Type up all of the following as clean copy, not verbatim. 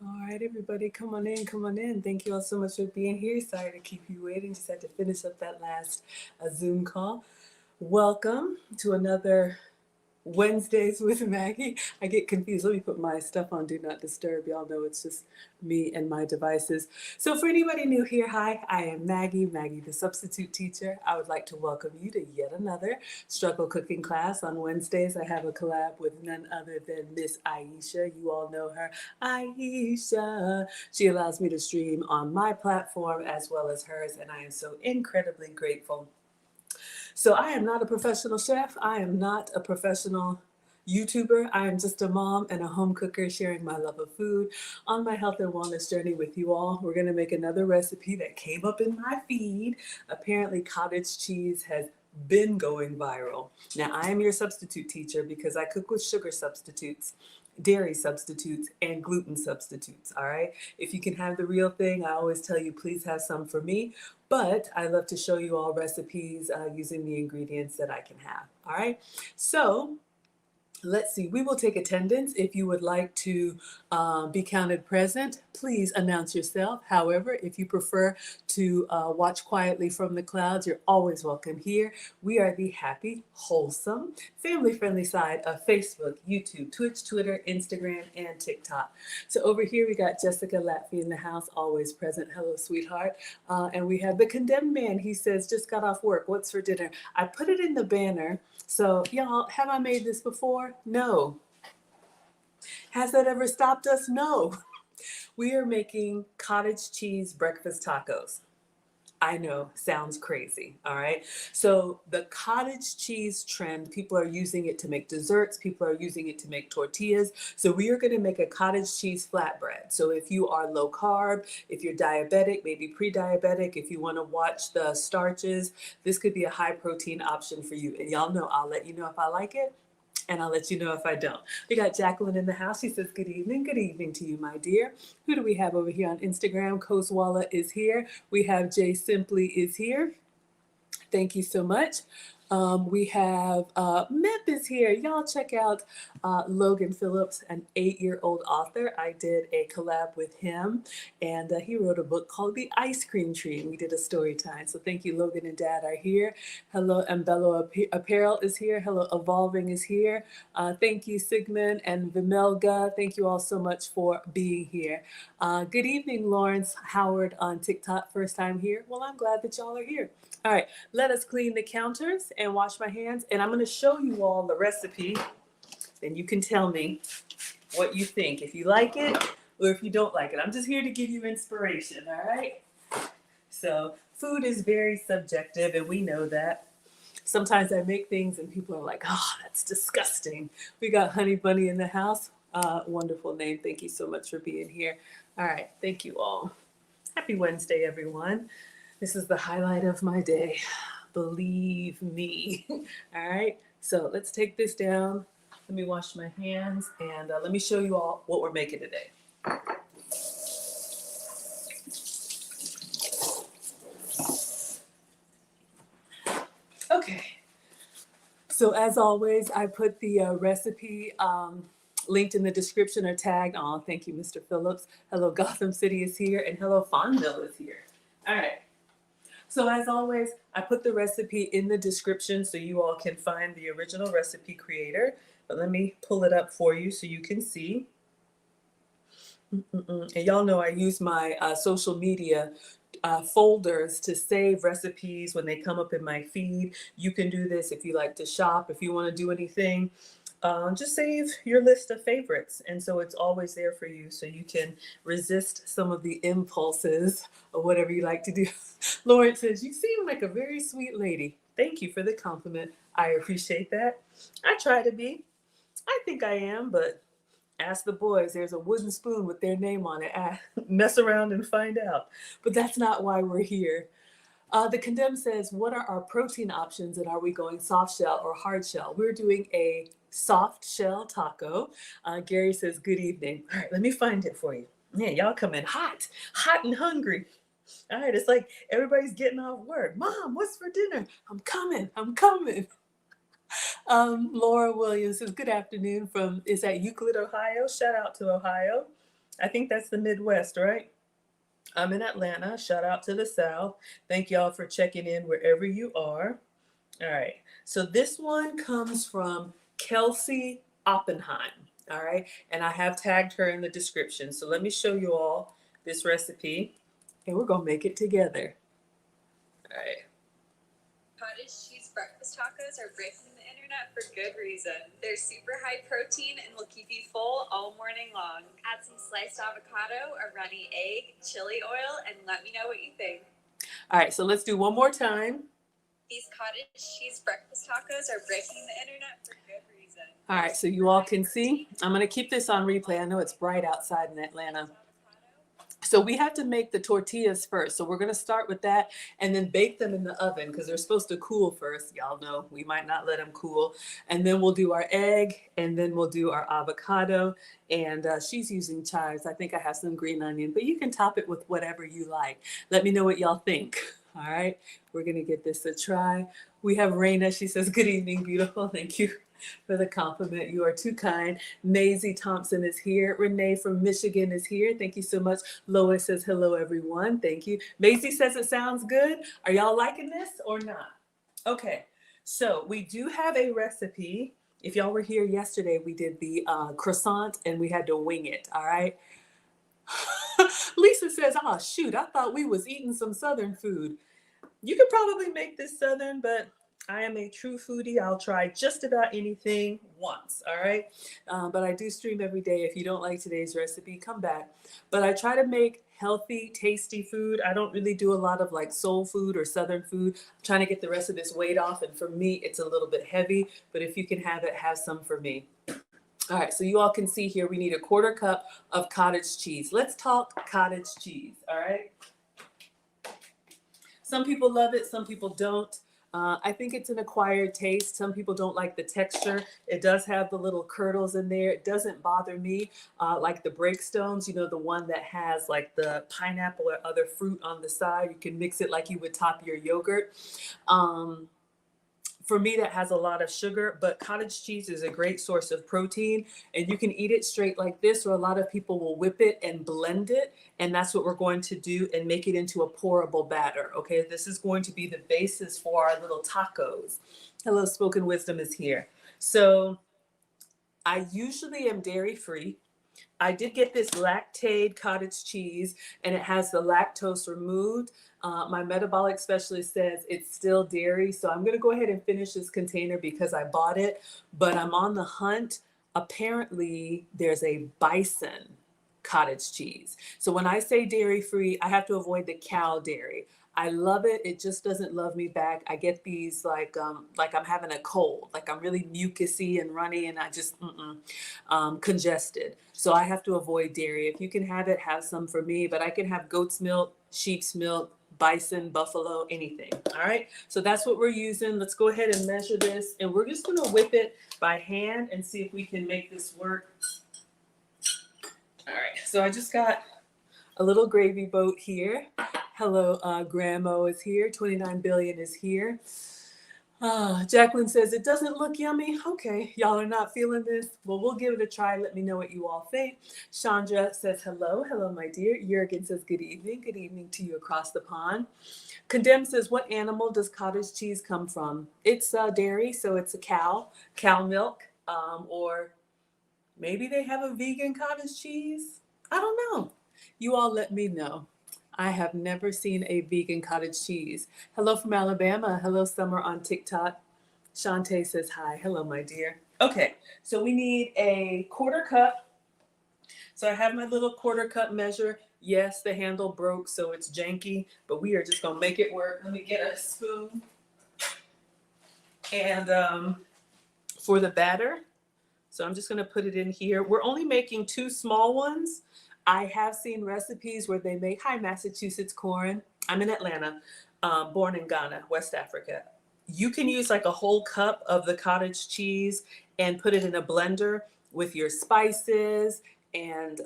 All right, everybody, come on in, come on in. Thank you all so much for being here. Sorry to keep you waiting. Just had to finish up that last Zoom call. Welcome to another Wednesdays with Maggie. I get confused. Let me put my stuff on Do Not Disturb. Y'all know it's just me and my devices. So, for anybody new here, hi, I am Maggie, Maggie the substitute teacher. I would like to welcome you to yet another struggle cooking class. On Wednesdays, I have a collab with none other than Miss Aisha. You all know her, Aisha. She allows me to stream on my platform as well as hers, and I am so incredibly grateful. So I am not a professional chef. I am not a professional YouTuber. I am just a mom and a home cooker sharing my love of food on my health and wellness journey with you all. We're going to make another recipe that came up in my feed. Apparently, cottage cheese has been going viral. Now, I am your substitute teacher because I cook with sugar substitutes, dairy substitutes, and gluten substitutes. All right. If you can have the real thing, I always tell you, please have some for me. But I love to show you all recipes using the ingredients that I can have. All right. So let's see, we will take attendance. If you would like to be counted present, please announce yourself. However, if you prefer to watch quietly from the clouds, you're always welcome here. We are the happy, wholesome, family-friendly side of Facebook, YouTube, Twitch, Twitter, Instagram, and TikTok. So over here, we got Jessica Latfy in the house, always present. Hello, sweetheart. And we have the condemned man. He says, just got off work. What's for dinner? I put it in the banner. So, y'all, have I made this before? No. Has that ever stopped us? No. We are making cottage cheese breakfast tacos. I know, sounds crazy, all right? So, the cottage cheese trend, people are using it to make desserts, people are using it to make tortillas. So, we are going to make a cottage cheese flatbread. So, if you are low carb, if you're diabetic, maybe pre diabetic, if you want to watch the starches, this could be a high protein option for you. And y'all know, I'll let you know if I like it and I'll let you know if I don't. We got Jacqueline in the house. She says, good evening. Good evening to you, my dear. Who do we have over here on Instagram? Koswala is here. We have Jay Simply is here. Thank you so much. We have Mep is here. Y'all check out Logan Phillips, an 8-year-old author. I did a collab with him, and he wrote a book called The Ice Cream Tree, and we did a story time. So thank you, Logan and Dad are here. Hello, Ambello Apparel is here. Hello, Evolving is here. Thank you, Sigmund and Vimelga. Thank you all so much for being here. Good evening, Lawrence Howard on TikTok. First time here. Well, I'm glad that y'all are here. All right, let us clean the counters and wash my hands. And I'm going to show you all the recipe. Then you can tell me what you think, if you like it or if you don't like it. I'm just here to give you inspiration, all right? So food is very subjective, and we know that. Sometimes I make things and people are like, oh, that's disgusting. We got Honey Bunny in the house. Wonderful name. Thank you so much for being here. All right, thank you all. Happy Wednesday, everyone. This is the highlight of my day. Believe me. All right. So let's take this down. Let me wash my hands and let me show you all what we're making today. Okay. So as always, I put the recipe linked in the description or tagged. Oh, thank you, Mr. Phillips. Hello, Gotham City is here, and hello, Fonville is here. All right. So as always, I put the recipe in the description so you all can find the original recipe creator. But let me pull it up for you so you can see. And y'all know I use my social media folders to save recipes when they come up in my feed. You can do this if you like to shop, if you want to do anything. Just save your list of favorites. And so it's always there for you so you can resist some of the impulses or whatever you like to do. Lauren says, you seem like a very sweet lady. Thank you for the compliment. I appreciate that. I try to be. I think I am, but ask the boys. There's a wooden spoon with their name on it. Mess around and find out. But that's not why we're here. The condemned says, what are our protein options and are we going soft shell or hard shell? We're doing a soft shell taco. Gary says, good evening. All right, let me find it for you. Yeah, y'all come in hot and hungry. All right, it's like everybody's getting off work. Mom, what's for dinner? I'm coming. Laura Williams says, good afternoon from, is that Euclid, Ohio? Shout out to Ohio. I think that's the Midwest, right? I'm in Atlanta. Shout out to the South. Thank y'all for checking in wherever you are. All right. So this one comes from Kelsey Oppenheim. All right. And I have tagged her in the description. So let me show you all this recipe and we're going to make it together. All right. Cottage cheese breakfast tacos are breaking the internet for good reason. They're super high protein and will keep you full all morning long. Add some sliced avocado, a runny egg, chili oil, and let me know what you think. All right, so let's do one more time. These cottage cheese breakfast tacos are breaking the internet for good reason. All right, so you all can see. I'm going to keep this on replay. I know it's bright outside in Atlanta. So we have to make the tortillas first. So we're going to start with that and then bake them in the oven because they're supposed to cool first. Y'all know we might not let them cool. And then we'll do our egg and then we'll do our avocado. And she's using chives. I think I have some green onion, but you can top it with whatever you like. Let me know what y'all think. All right, we're going to give this a try. We have Raina. She says, good evening, beautiful. Thank you for the compliment. You are too kind. Maisie Thompson is here. Renee from Michigan is here. Thank you so much. Lois says, hello, everyone. Thank you. Maisie says it sounds good. Are y'all liking this or not? Okay, so we do have a recipe. If y'all were here yesterday, we did the croissant and we had to wing it, all right? Lisa says, oh, shoot, I thought we was eating some Southern food. You could probably make this Southern, but I am a true foodie. I'll try just about anything once, all right? But I do stream every day. If you don't like today's recipe, come back. But I try to make healthy, tasty food. I don't really do a lot of like soul food or Southern food. I'm trying to get the rest of this weight off. And for me, it's a little bit heavy. But if you can have it, have some for me. All right, so you all can see here, we need a 1/4 cup of cottage cheese. Let's talk cottage cheese, all right? Some people love it, some people don't. I think it's an acquired taste. Some people don't like the texture. It does have the little curdles in there. It doesn't bother me like the breakstones, you know, the one that has like the pineapple or other fruit on the side. You can mix it like you would top your yogurt. For me, that has a lot of sugar, but cottage cheese is a great source of protein, and you can eat it straight like this, or a lot of people will whip it and blend it, and that's what we're going to do and make it into a pourable batter, okay? This is going to be the basis for our little tacos. Hello, Spoken Wisdom is here. So I usually am dairy-free. I did get this lactaid cottage cheese and it has the lactose removed. My metabolic specialist says it's still dairy. So I'm going to go ahead and finish this container because I bought it, but I'm on the hunt. Apparently there's a bison cottage cheese. So when I say dairy free, I have to avoid the cow dairy. I love it. It just doesn't love me back. I get these like I'm having a cold, like I'm really mucusy and runny, and I just congested. So I have to avoid dairy. If you can have it, have some for me. But I can have goat's milk, sheep's milk, bison, buffalo, anything. All right. So that's what we're using. Let's go ahead and measure this, and we're just going to whip it by hand and see if we can make this work. All right. So I just got a little gravy boat here. Hello, Grandma is here. 29 billion is here. Jacqueline says, it doesn't look yummy. Okay, y'all are not feeling this. Well, we'll give it a try. Let me know what you all think. Chandra says, hello. Hello, my dear. Jurgen says, good evening. Good evening to you across the pond. Condemned says, what animal does cottage cheese come from? It's dairy, so it's a cow milk, or maybe they have a vegan cottage cheese. I don't know. You all let me know. I have never seen a vegan cottage cheese. Hello from Alabama. Hello, Summer on TikTok. Shantae says hi. Hello, my dear. Okay, so we need a 1/4 cup. So I have my little 1/4 cup measure. Yes, the handle broke, so it's janky, but we are just gonna make it work. Let me get a spoon. And for the batter, so I'm just gonna put it in here. We're only making 2 small ones. I have seen recipes where they make, hi, Massachusetts corn. I'm in Atlanta, born in Ghana, West Africa. You can use like a whole cup of the cottage cheese and put it in a blender with your spices and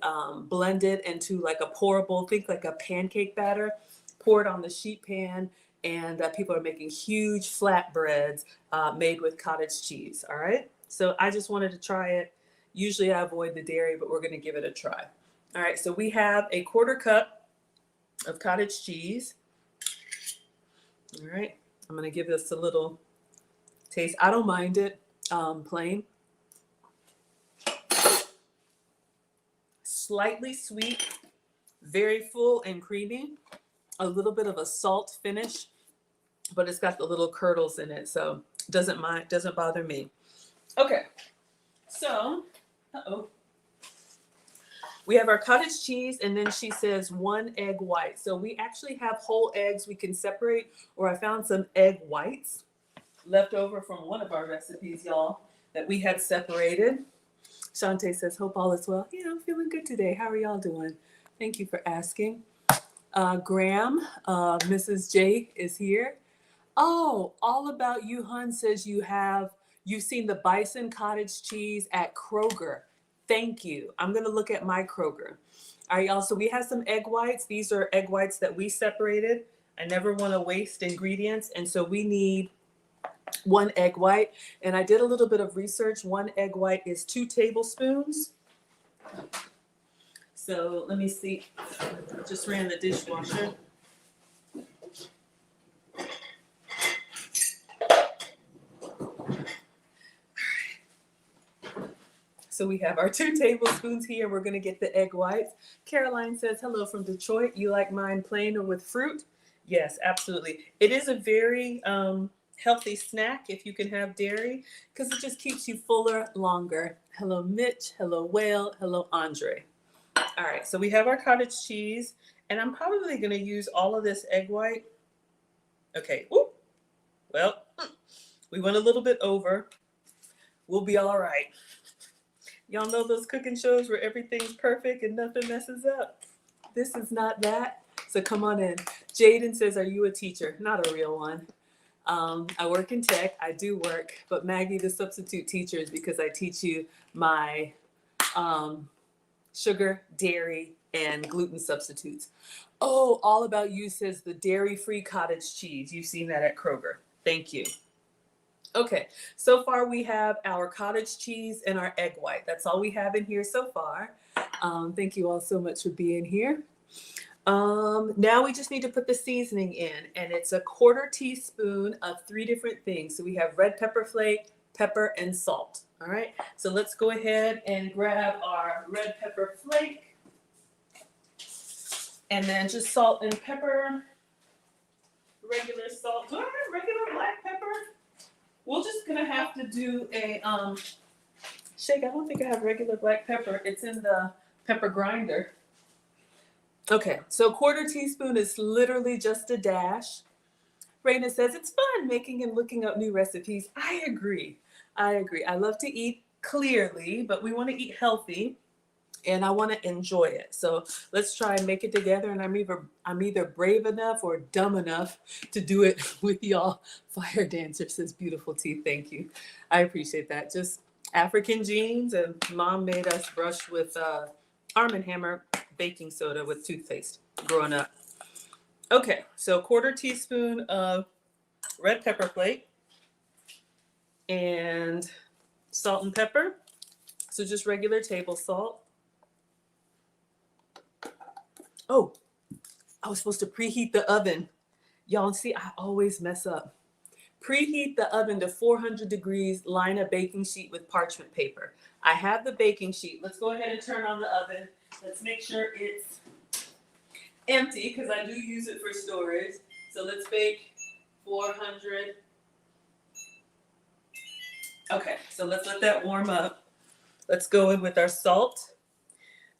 blend it into like a pourable, think like a pancake batter, pour it on the sheet pan, and people are making huge flatbreads made with cottage cheese, all right? So I just wanted to try it. Usually I avoid the dairy, but we're gonna give it a try. All right, so we have a 1/4 cup of cottage cheese. All right, I'm gonna give this a little taste. I don't mind it plain. Slightly sweet, very full and creamy. A little bit of a salt finish, but it's got the little curdles in it, so doesn't bother me. Okay, so we have our cottage cheese, and then she says 1 egg white. So we actually have whole eggs we can separate, or I found some egg whites left over from one of our recipes, y'all, that we had separated. Shantae says, hope all is well. Yeah, I'm feeling good today. How are y'all doing? Thank you for asking. Graham, Mrs. J is here. Oh, All About You Hun says you've seen the bison cottage cheese at Kroger. Thank you. I'm gonna look at my Kroger. All right, y'all. So we have some egg whites. These are egg whites that we separated. I never want to waste ingredients, and so we need 1 egg white. And I did a little bit of research. 1 egg white is 2 tablespoons. So let me see. I just ran the dishwasher. So we have our 2 tablespoons here. We're going to get the egg whites. Caroline says, hello from Detroit. You like mine plain or with fruit? Yes, absolutely. It is a very healthy snack if you can have dairy, because it just keeps you fuller longer. Hello, Mitch. Hello, Whale. Hello, Andre. All right, so we have our cottage cheese, and I'm probably going to use all of this egg white. Okay. Ooh. Well, we went a little bit over. We'll be all right. Y'all know those cooking shows where everything's perfect and nothing messes up? This is not that. So come on in. Jaden says, are you a teacher? Not a real one. I work in tech. I do work. But Maggie, the substitute teacher, is because I teach you my sugar, dairy, and gluten substitutes. Oh, All About You says the dairy-free cottage cheese. You've seen that at Kroger. Thank you. Okay, so far we have our cottage cheese and our egg white. That's all we have in here so far. Thank you all so much for being here. Now we just need to put the seasoning in, and it's a 1/4 teaspoon of 3 different things. So we have red pepper flake, pepper, and salt. All right, so let's go ahead and grab our red pepper flake, and then just salt and pepper, regular salt. Do I have regular black pepper? We're just gonna have to do a shake. I don't think I have regular black pepper. It's in the pepper grinder. Okay, so 1/4 teaspoon is literally just a dash. Raina says it's fun making and looking up new recipes. I agree. I love to eat clearly, but we want to eat healthy, and I want to enjoy it. So let's try and make it together. And I'm either brave enough or dumb enough to do it with y'all. Fire dancer says beautiful teeth. Thank you. I appreciate that. Just African genes, and mom made us brush with Arm & Hammer baking soda with toothpaste growing up. Okay, so 1/4 teaspoon of red pepper flake and salt and pepper. So just regular table salt. Oh, I was supposed to preheat the oven. Y'all see, I always mess up. Preheat the oven to 400 degrees, line a baking sheet with parchment paper. I have the baking sheet. Let's go ahead and turn on the oven. Let's make sure it's empty, because I do use it for storage. So let's bake 400. Okay, so let's let that warm up. Let's go in with our salt.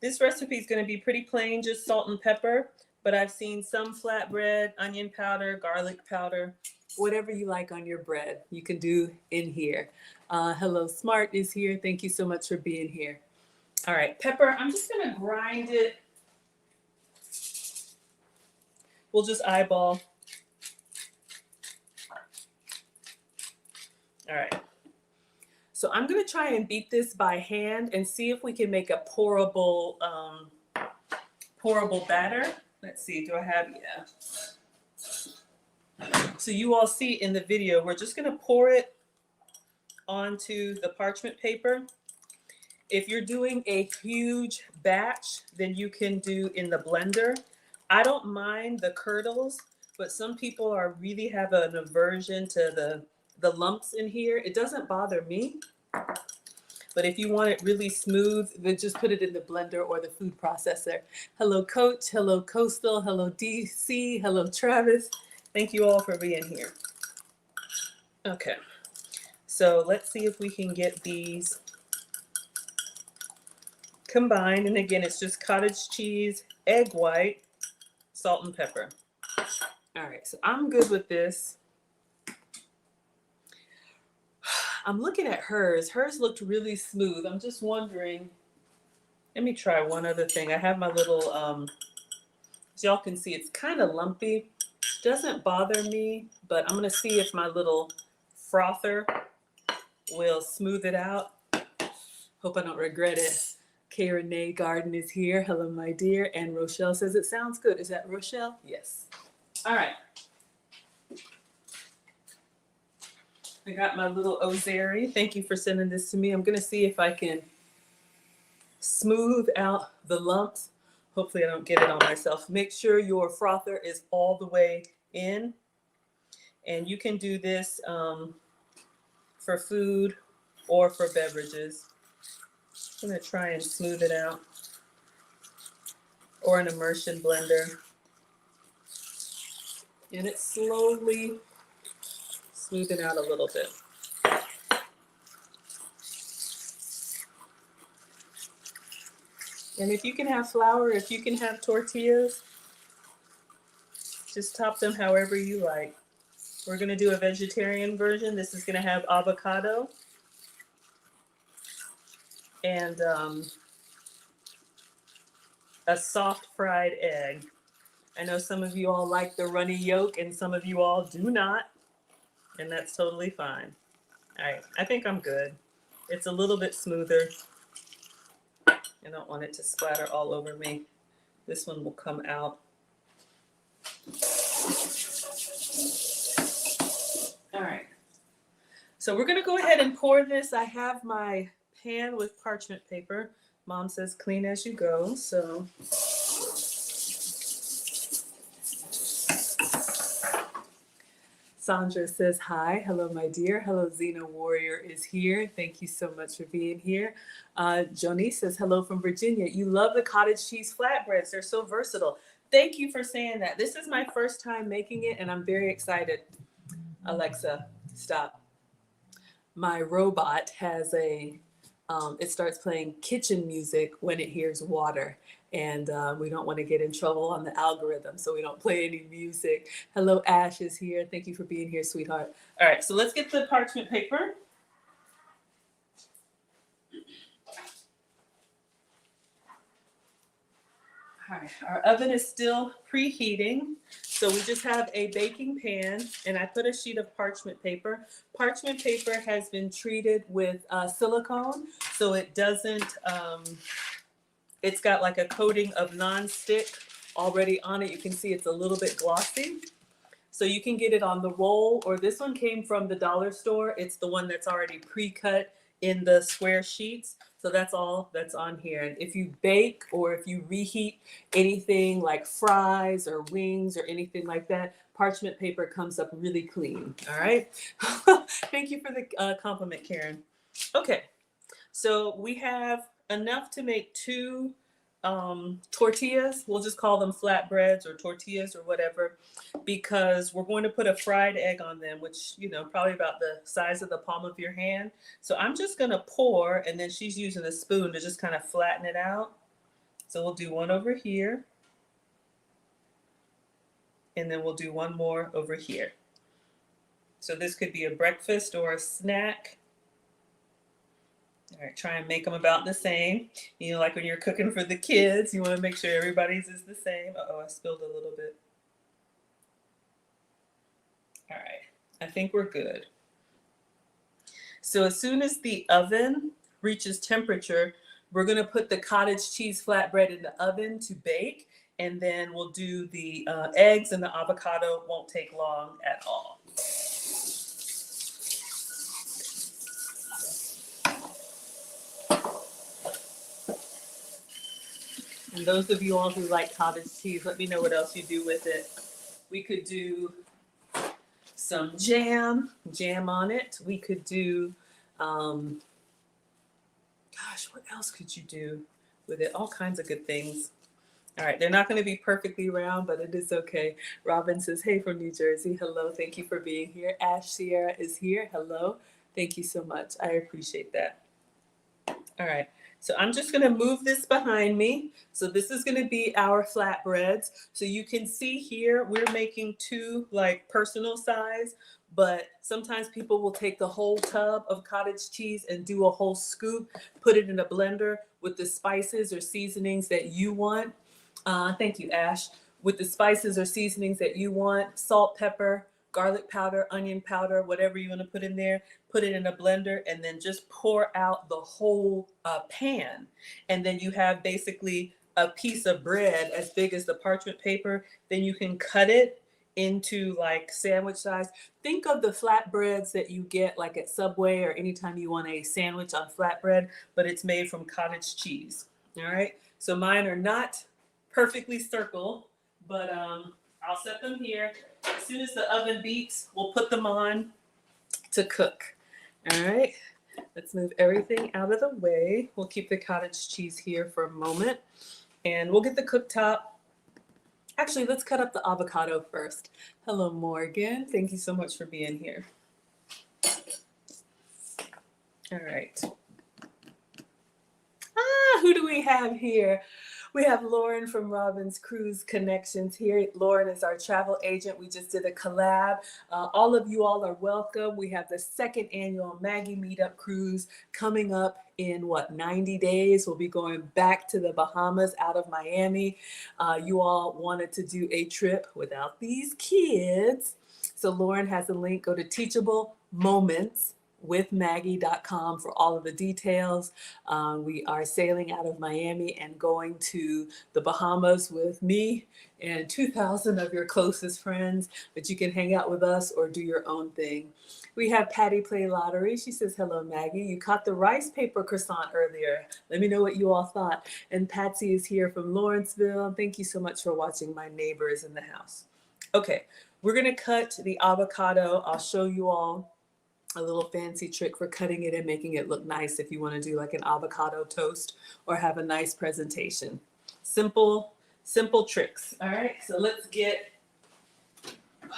This recipe is going to be pretty plain, just salt and pepper, but I've seen some flatbread, onion powder, garlic powder, whatever you like on your bread, you can do in here. Hello, Smart is here. Thank you so much for being here. All right, pepper, I'm just going to grind it. We'll just eyeball. All right. So I'm going to try and beat this by hand and see if we can make a pourable batter. Let's see, do I have, yeah. So you all see in the video, we're just going to pour it onto the parchment paper. If you're doing a huge batch, then you can do in the blender. I don't mind the curdles, but some people are really have an aversion to the lumps in here. It doesn't bother me, but if you want it really smooth, then just put it in the blender or the food processor. Hello, Coach. Hello, Coastal. Hello, DC. Hello, Travis. Thank you all for being here. Okay, so let's see if we can get these combined. And again, it's just cottage cheese, egg white, salt and pepper. All right, so I'm good with this. I'm looking at hers. Hers looked really smooth. I'm just wondering. Let me try one other thing. I have my little, as y'all can see, it's kind of lumpy. Doesn't bother me, but I'm gonna see if my little frother will smooth it out. Hope I don't regret it. Karen Nay Garden is here. Hello, my dear. And Rochelle says it sounds good. Is that Rochelle? Yes. All right. I got my little Ozeri. Thank you for sending this to me. I'm gonna see if I can smooth out the lumps. Hopefully I don't get it on myself. Make sure your frother is all the way in. And you can do this for food or for beverages. I'm gonna try and smooth it out. Or an immersion blender. And it's slowly smoothing out a little bit. And if you can have flour, if you can have tortillas, just top them however you like. We're gonna do a vegetarian version. This is gonna have avocado and a soft fried egg. I know some of you all like the runny yolk and some of you all do not, and that's totally fine. All right, I think I'm good. It's a little bit smoother. I don't want it to splatter all over me. This one will come out. All right. So we're gonna go ahead and pour this. I have my pan with parchment paper. Mom says clean as you go, so. Sandra says hi. Hello, my dear. Hello, Xena Warrior is here. Thank you so much for being here. Joni says hello from Virginia. You love the cottage cheese flatbreads. They're so versatile. Thank you for saying that. This is my first time making it, and I'm very excited. Alexa, stop. My robot has it starts playing kitchen music when it hears water. And we don't want to get in trouble on the algorithm, so we don't play any music. Hello, Ash is here. Thank you for being here, sweetheart. All right, so let's get the parchment paper. All right, our oven is still preheating. So we just have a baking pan, and I put a sheet of parchment paper. Parchment paper has been treated with silicone, so it doesn't, it's got like a coating of non-stick already on it. You can see it's a little bit glossy. So you can get it on the roll, or this one came from the dollar store. It's the one that's already pre-cut in the square sheets. So that's all that's on here. And if you bake or if you reheat anything like fries or wings or anything like that, parchment paper comes up really clean. All right. Thank you for the compliment, Karen. Okay. So we have enough to make two tortillas. We'll just call them flatbreads or tortillas or whatever, because we're going to put a fried egg on them, which, you know, probably about the size of the palm of your hand. So I'm just going to pour, and then she's using a spoon to just kind of flatten it out. So we'll do one over here, and then we'll do one more over here. So this could be a breakfast or a snack. All right, try and make them about the same. You know, like when you're cooking for the kids, you want to make sure everybody's is the same. Uh-oh, I spilled a little bit. All right, I think we're good. So as soon as the oven reaches temperature, we're gonna put the cottage cheese flatbread in the oven to bake, and then we'll do the eggs, and the avocado won't take long at all. And those of you all who like cottage cheese, let me know what else you do with it. We could do some jam on it. We could do, um, gosh, what else could you do with it? All kinds of good things. All right, they're not going to be perfectly round, but it is okay. Robin says, hey, from New Jersey. Hello, thank you for being here. Ash Sierra is here. Hello, thank you so much. I appreciate that. All right, so I'm just gonna move this behind me. So this is gonna be our flatbreads. So you can see here, we're making two like personal size, but sometimes people will take the whole tub of cottage cheese and do a whole scoop, put it in a blender with the spices or seasonings that you want. Thank you, Ash. With the spices or seasonings that you want, salt, pepper, garlic powder, onion powder, whatever you want to put in there, put it in a blender, and then just pour out the whole pan. And then you have basically a piece of bread as big as the parchment paper. Then you can cut it into like sandwich size. Think of the flatbreads that you get like at Subway or anytime you want a sandwich on flatbread, but it's made from cottage cheese. All right. So mine are not perfectly circle, but I'll set them here. As soon as the oven beeps, we'll put them on to cook. All right, let's move everything out of the way. We'll keep the cottage cheese here for a moment, and we'll get the cooktop. Actually, let's cut up the avocado first. Hello, Morgan. Thank you so much for being here. All right. Who do we have here? We have Lauren from Robin's Cruise Connections here. Lauren is our travel agent. We just did a collab. All of you all are welcome. We have the second annual Maggie Meetup Cruise coming up in 90 days. We'll be going back to the Bahamas out of Miami. You all wanted to do a trip without these kids. So Lauren has a link. Go to Teachable Moments with Maggie.com for all of the details. We are sailing out of Miami and going to the Bahamas with me and 2,000 of your closest friends, but you can hang out with us or do your own thing. We have Patty Play Lottery. She says, hello, Maggie. You caught the rice paper croissant earlier. Let me know what you all thought. And Patsy is here from Lawrenceville. Thank you so much for watching. My neighbor is in the house. Okay, we're gonna cut the avocado. I'll show you all a little fancy trick for cutting it and making it look nice if you want to do like an avocado toast or have a nice presentation. Simple tricks. All right, so let's get, all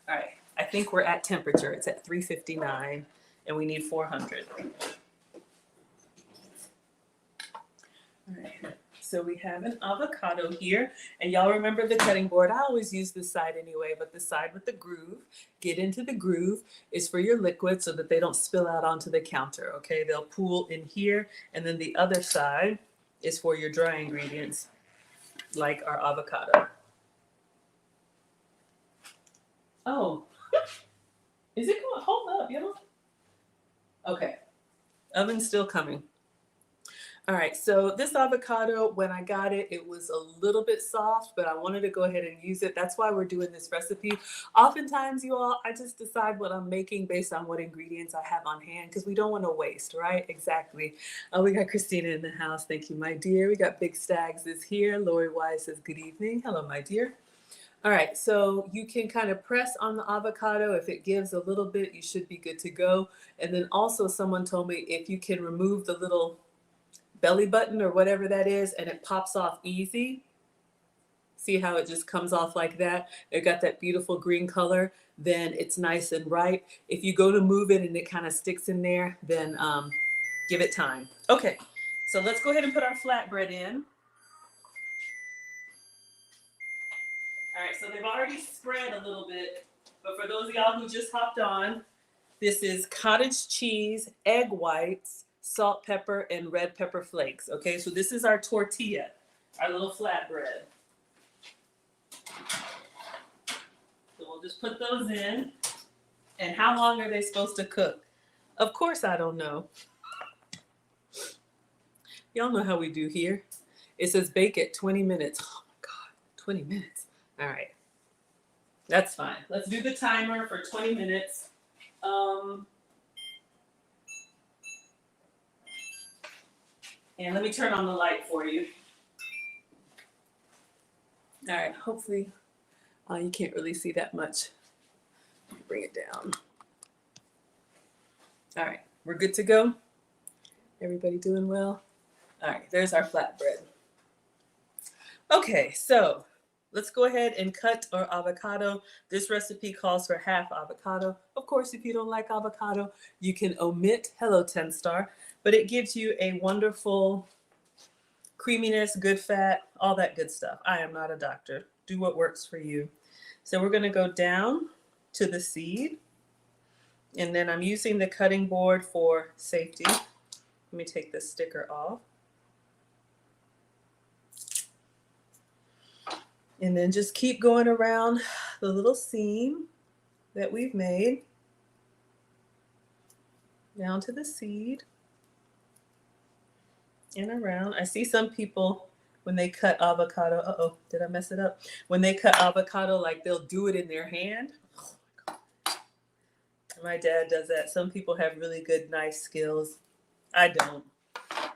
right, I think we're at temperature. It's at 359 and we need 400. All right. So we have an avocado here, and y'all remember the cutting board. I always use this side anyway, but the side with the groove, get into the groove, is for your liquid so that they don't spill out onto the counter, okay? They'll pool in here, and then the other side is for your dry ingredients, like our avocado. Oh, is it going? Hold up, y'all. Okay, oven's still coming. All right, so this avocado, when I got it, it was a little bit soft, but I wanted to go ahead and use it. That's why we're doing this recipe. Oftentimes, you all, I just decide what I'm making based on what ingredients I have on hand because we don't want to waste, right? Exactly. We got Christina in the house. Thank you, my dear. We got Big Stags is here. Lori Wise says, good evening. Hello, my dear. All right, so you can kind of press on the avocado. If it gives a little bit, you should be good to go. And then also someone told me if you can remove the little belly button or whatever that is and it pops off easy, see how it just comes off like that, it got that beautiful green color, then it's nice and ripe. If you go to move it and it kind of sticks in there, then give it time. Okay, so let's go ahead and put our flatbread in. All right, so they've already spread a little bit, but for those of y'all who just hopped on, this is cottage cheese, egg whites, salt, pepper, and red pepper flakes. Okay, so this is our tortilla, our little flatbread. So we'll just put those in. And how long are they supposed to cook? Of course I don't know. Y'all know how we do here. It says bake it 20 minutes. Oh my God, 20 minutes. All right, that's fine. Let's do the timer for 20 minutes. And let me turn on the light for you. All right, hopefully you can't really see that much. Bring it down. All right, we're good to go. Everybody doing well? All right, there's our flatbread. Okay, so let's go ahead and cut our avocado. This recipe calls for half avocado. Of course, if you don't like avocado, you can omit Hello 10 Star, but it gives you a wonderful creaminess, good fat, all that good stuff. I am not a doctor. Do what works for you. So we're going to go down to the seed, and then I'm using the cutting board for safety. Let me take this sticker off. And then just keep going around the little seam that we've made down to the seed and around. I see some people when they cut avocado, did I mess it up? When they cut avocado, like they'll do it in their hand. Oh my God. My dad does that. Some people have really good knife skills. I don't.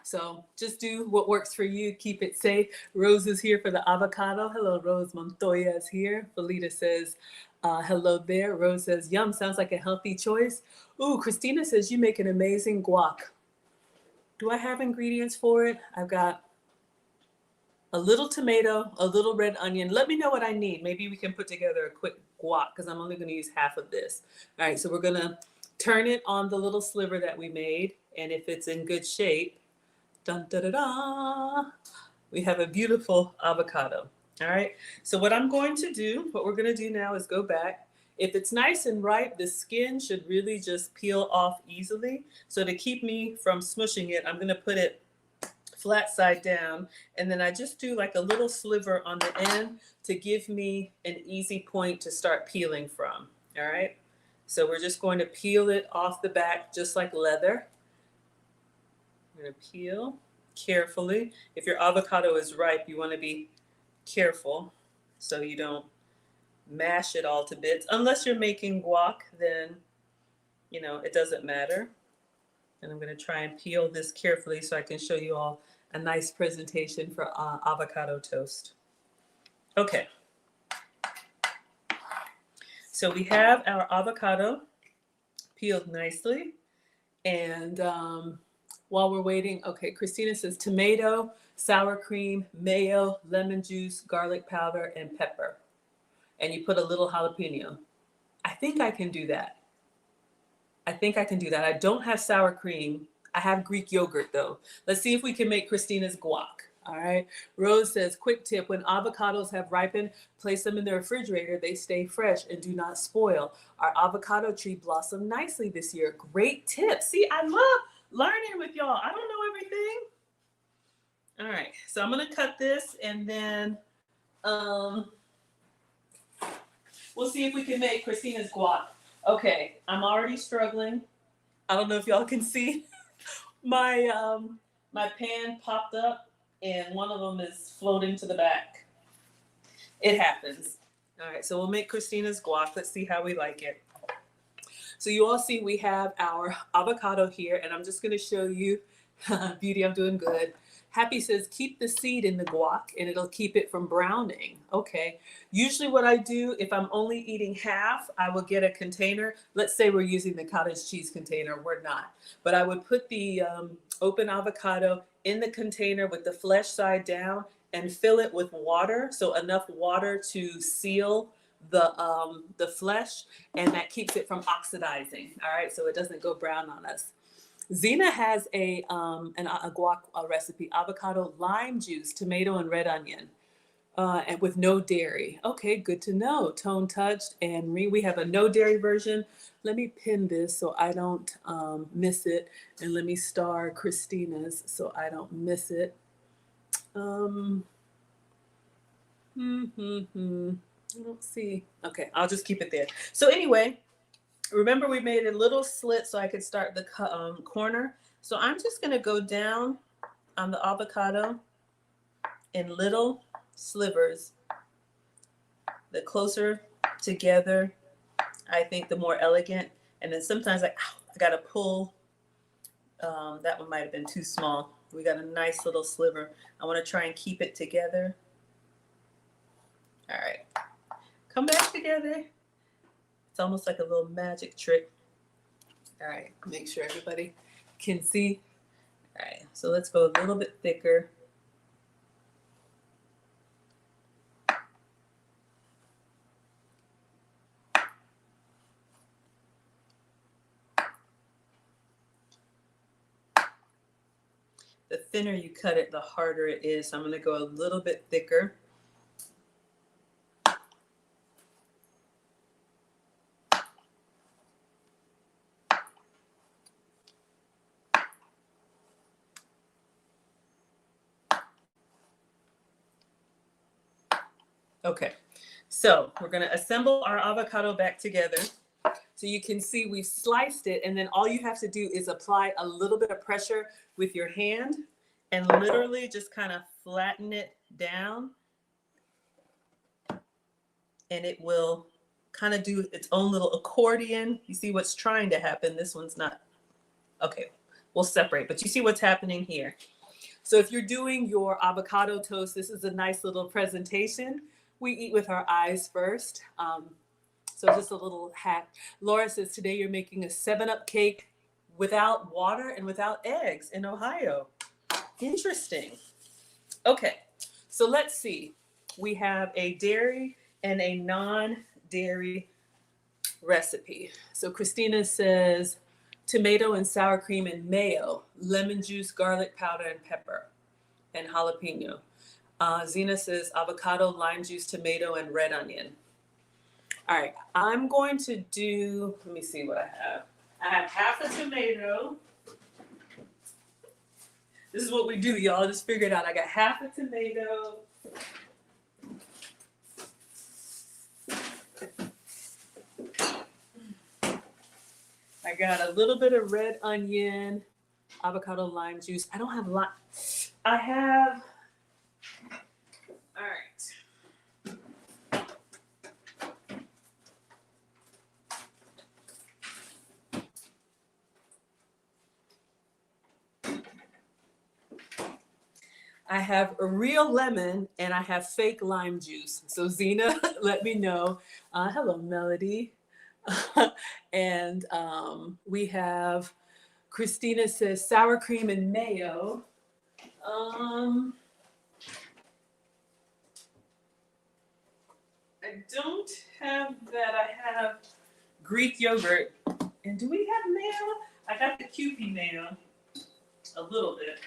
So just do what works for you. Keep it safe. Rose is here for the avocado. Hello, Rose Montoya is here. Felita says, hello there. Rose says, yum, sounds like a healthy choice. Ooh, Christina says, you make an amazing guac. Do I have ingredients for it? I've got a little tomato, a little red onion. Let me know what I need. Maybe we can put together a quick guac because I'm only going to use half of this. All right, so we're going to turn it on the little sliver that we made. And if it's in good shape, dun, da, da, da, we have a beautiful avocado. All right, so what we're going to do now is go back. If it's nice and ripe, the skin should really just peel off easily. So to keep me from smushing it, I'm going to put it flat side down, and then I just do like a little sliver on the end to give me an easy point to start peeling from. All right, so we're just going to peel it off the back just like leather. I'm going to peel carefully. If your avocado is ripe, you want to be careful so you don't mash it all to bits. Unless you're making guac, then it doesn't matter. And I'm going to try and peel this carefully so I can show you all a nice presentation for avocado toast. Okay. So we have our avocado peeled nicely. And while we're waiting, okay, Christina says tomato, sour cream, mayo, lemon juice, garlic powder, and pepper. And you put a little jalapeno. I think I can do that. I don't have sour cream. I have Greek yogurt though. Let's see if we can make Christina's guac. All right. Rose says, quick tip, when avocados have ripened, place them in the refrigerator. They stay fresh and do not spoil. Our avocado tree blossomed nicely this year. Great tip. See, I love learning with y'all. I don't know everything. All right. So I'm going to cut this and then we'll see if we can make Christina's guac. Okay. I'm already struggling. I don't know if y'all can see. My pan popped up and one of them is floating to the back. It happens. All right, so we'll make Christina's guac. Let's see how we like it. So you all see we have our avocado here, and I'm just going to show you. Beauty, I'm doing good. Happy says, keep the seed in the guac and it'll keep it from browning. Okay. Usually what I do, if I'm only eating half, I will get a container. Let's say we're using the cottage cheese container. We're not. But I would put the open avocado in the container with the flesh side down and fill it with water. So enough water to seal the flesh, and that keeps it from oxidizing. All right. So it doesn't go brown on us. Zena has a guac recipe: avocado, lime juice, tomato, and red onion, and with no dairy. Okay, good to know. Tone touched, and we have a no dairy version. Let me pin this so I don't miss it, and let me star Christina's so I don't miss it. I don't see. Okay, I'll just keep it there. So anyway. Remember, we made a little slit so I could start the corner. So I'm just going to go down on the avocado in little slivers. The closer together, I think the more elegant. And then sometimes I got to pull. That one might have been too small. We got a nice little sliver. I want to try and keep it together. All right. Come back together. It's almost like a little magic trick. All right. Make sure everybody can see. All right. So let's go a little bit thicker. The thinner you cut it, the harder it is. So I'm going to go a little bit thicker. Okay, so we're going to assemble our avocado back together. So you can see we've sliced it, and then all you have to do is apply a little bit of pressure with your hand and literally just kind of flatten it down, and it will kind of do its own little accordion. You see what's trying to happen. This one's not. Okay, we'll separate, but you see what's happening here. So if you're doing your avocado toast, this is a nice little presentation. We eat with our eyes first. So just a little hack. Laura says today you're making a 7-Up cake without water and without eggs in Ohio. Interesting. Okay, so let's see. We have a dairy and a non-dairy recipe. So Christina says tomato and sour cream and mayo, lemon juice, garlic powder, and pepper, and jalapeno. Zena says avocado, lime juice, tomato, and red onion. All right, I'm going to do, let me see what I have. I have half a tomato. This is what we do, y'all. Just figure it out. I got half a tomato. I got a little bit of red onion, avocado, lime juice. I don't have lime. I have, all right. I have a real lemon and I have fake lime juice. So Zena, let me know. Hello, Melody. And we have, Christina says sour cream and mayo. I don't have that. I have Greek yogurt. And do we have mayo? I got the Kewpie mayo. A little bit.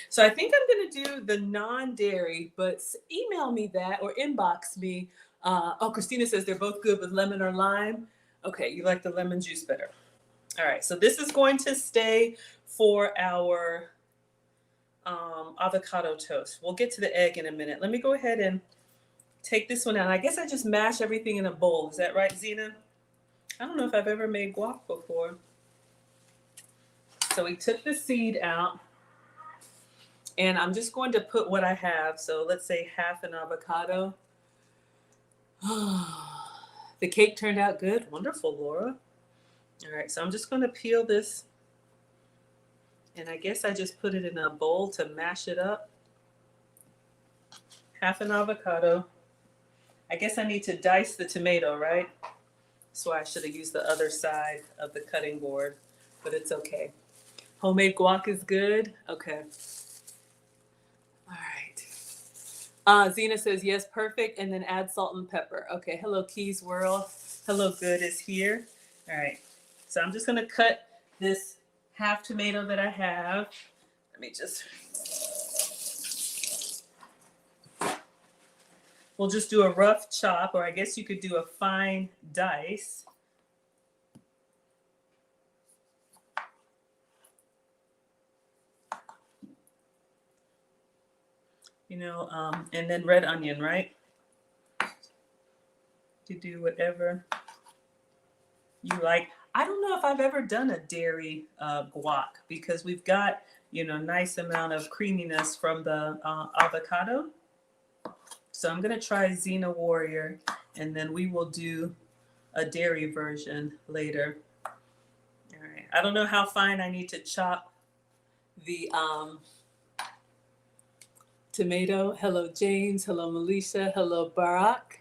So I think I'm going to do the non-dairy, but email me that or inbox me. Christina says they're both good with lemon or lime. Okay, you like the lemon juice better. All right, so this is going to stay for our avocado toast. We'll get to the egg in a minute. Let me go ahead and take this one out. I guess I just mash everything in a bowl. Is that right, Zena? I don't know if I've ever made guac before. So we took the seed out. And I'm just going to put what I have. So let's say half an avocado. The cake turned out good. Wonderful, Laura. All right, so I'm just going to peel this. And I guess I just put it in a bowl to mash it up. Half an avocado. I guess I need to dice the tomato, right? So I should have used the other side of the cutting board, but it's okay. Homemade guac is good. Okay. All right. Zena says, yes, perfect. And then add salt and pepper. Okay. Hello, Keys World. Hello, Good is here. All right. So I'm just going to cut this half tomato that I have. Let me just, we'll just do a rough chop, or I guess you could do a fine dice. You know, and then red onion, right? To do whatever you like. I don't know if I've ever done a dairy guac because we've got, you know, nice amount of creaminess from the avocado. So I'm going to try Xena Warrior, and then we will do a dairy version later. All right. I don't know how fine I need to chop the tomato. Hello, James. Hello, Melisha. Hello, Barack.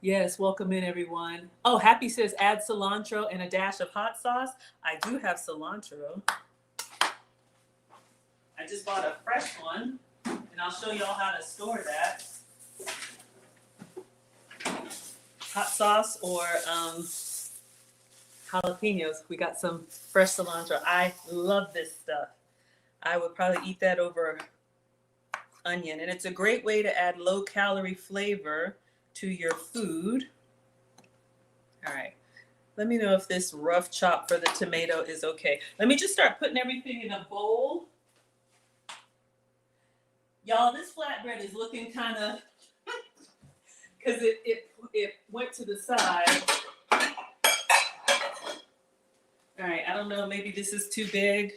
Yes, welcome in everyone. Oh, Happy says add cilantro and a dash of hot sauce. I do have cilantro. I just bought a fresh one, and I'll show y'all how to store that. Hot sauce or jalapenos. We got some fresh cilantro. I love this stuff. I would probably eat that over onion, and it's a great way to add low-calorie flavor to your food. All right. Let me know if this rough chop for the tomato is okay. Let me just start putting everything in a bowl. Y'all, this flatbread is looking kind of, because it went to the side. All right, I don't know, maybe this is too big,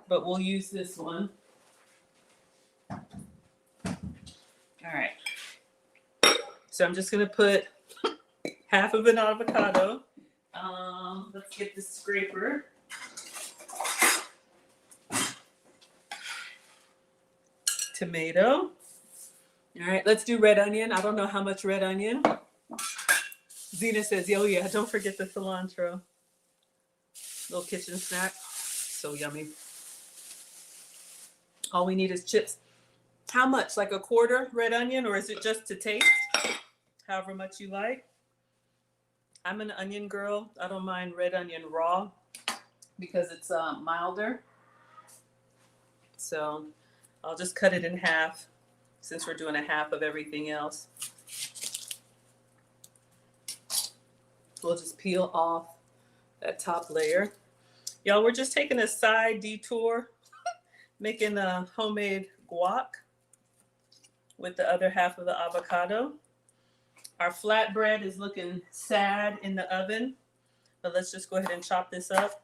but we'll use this one. All right. So I'm just gonna put half of an avocado. Let's get the scraper. Tomato. All right, let's do red onion. I don't know how much red onion. Zena says, oh yeah, don't forget the cilantro. Little kitchen snack. So yummy. All we need is chips. How much? Like a quarter red onion, or is it just to taste? However much you like. I'm an onion girl. I don't mind red onion raw because it's milder. So I'll just cut it in half since we're doing a half of everything else. We'll just peel off that top layer. Y'all, we're just taking a side detour, making a homemade guac with the other half of the avocado. Our flatbread is looking sad in the oven, but let's just go ahead and chop this up.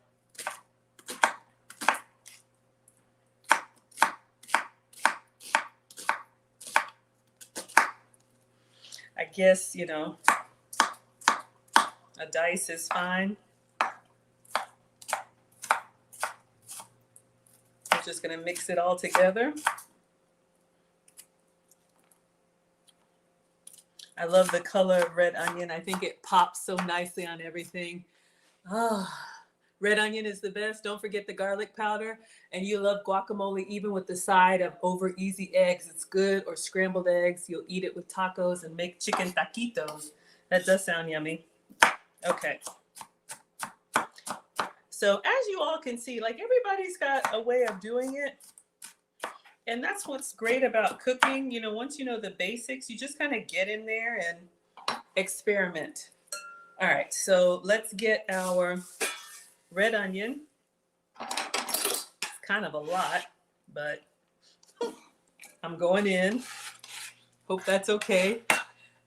I guess, you know, a dice is fine. I'm just gonna mix it all together. I love the color of red onion. I think it pops so nicely on everything. Red onion is the best. Don't forget the garlic powder. And you love guacamole even with the side of over easy eggs. It's good. Or scrambled eggs. You'll eat it with tacos and make chicken taquitos. That does sound yummy. Okay. So as you all can see, like everybody's got a way of doing it. And that's what's great about cooking. You know, once you know the basics, you just kind of get in there and experiment. All right, so let's get our red onion. It's kind of a lot, but I'm going in. Hope that's okay.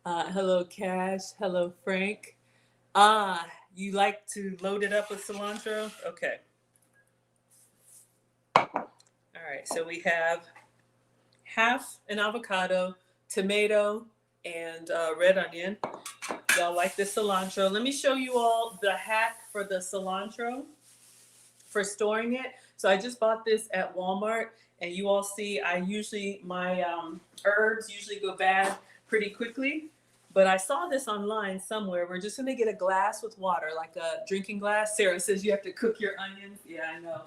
Hello, Cash. Hello, Frank. You like to load it up with cilantro? Okay. All right, so we have half an avocado, tomato, and red onion. Y'all like the cilantro. Let me show you all the hack for the cilantro for storing it. So I just bought this at Walmart, and you all see my herbs usually go bad pretty quickly. But I saw this online somewhere. We're just gonna get a glass with water, like a drinking glass. Sarah says you have to cook your onions. Yeah, I know.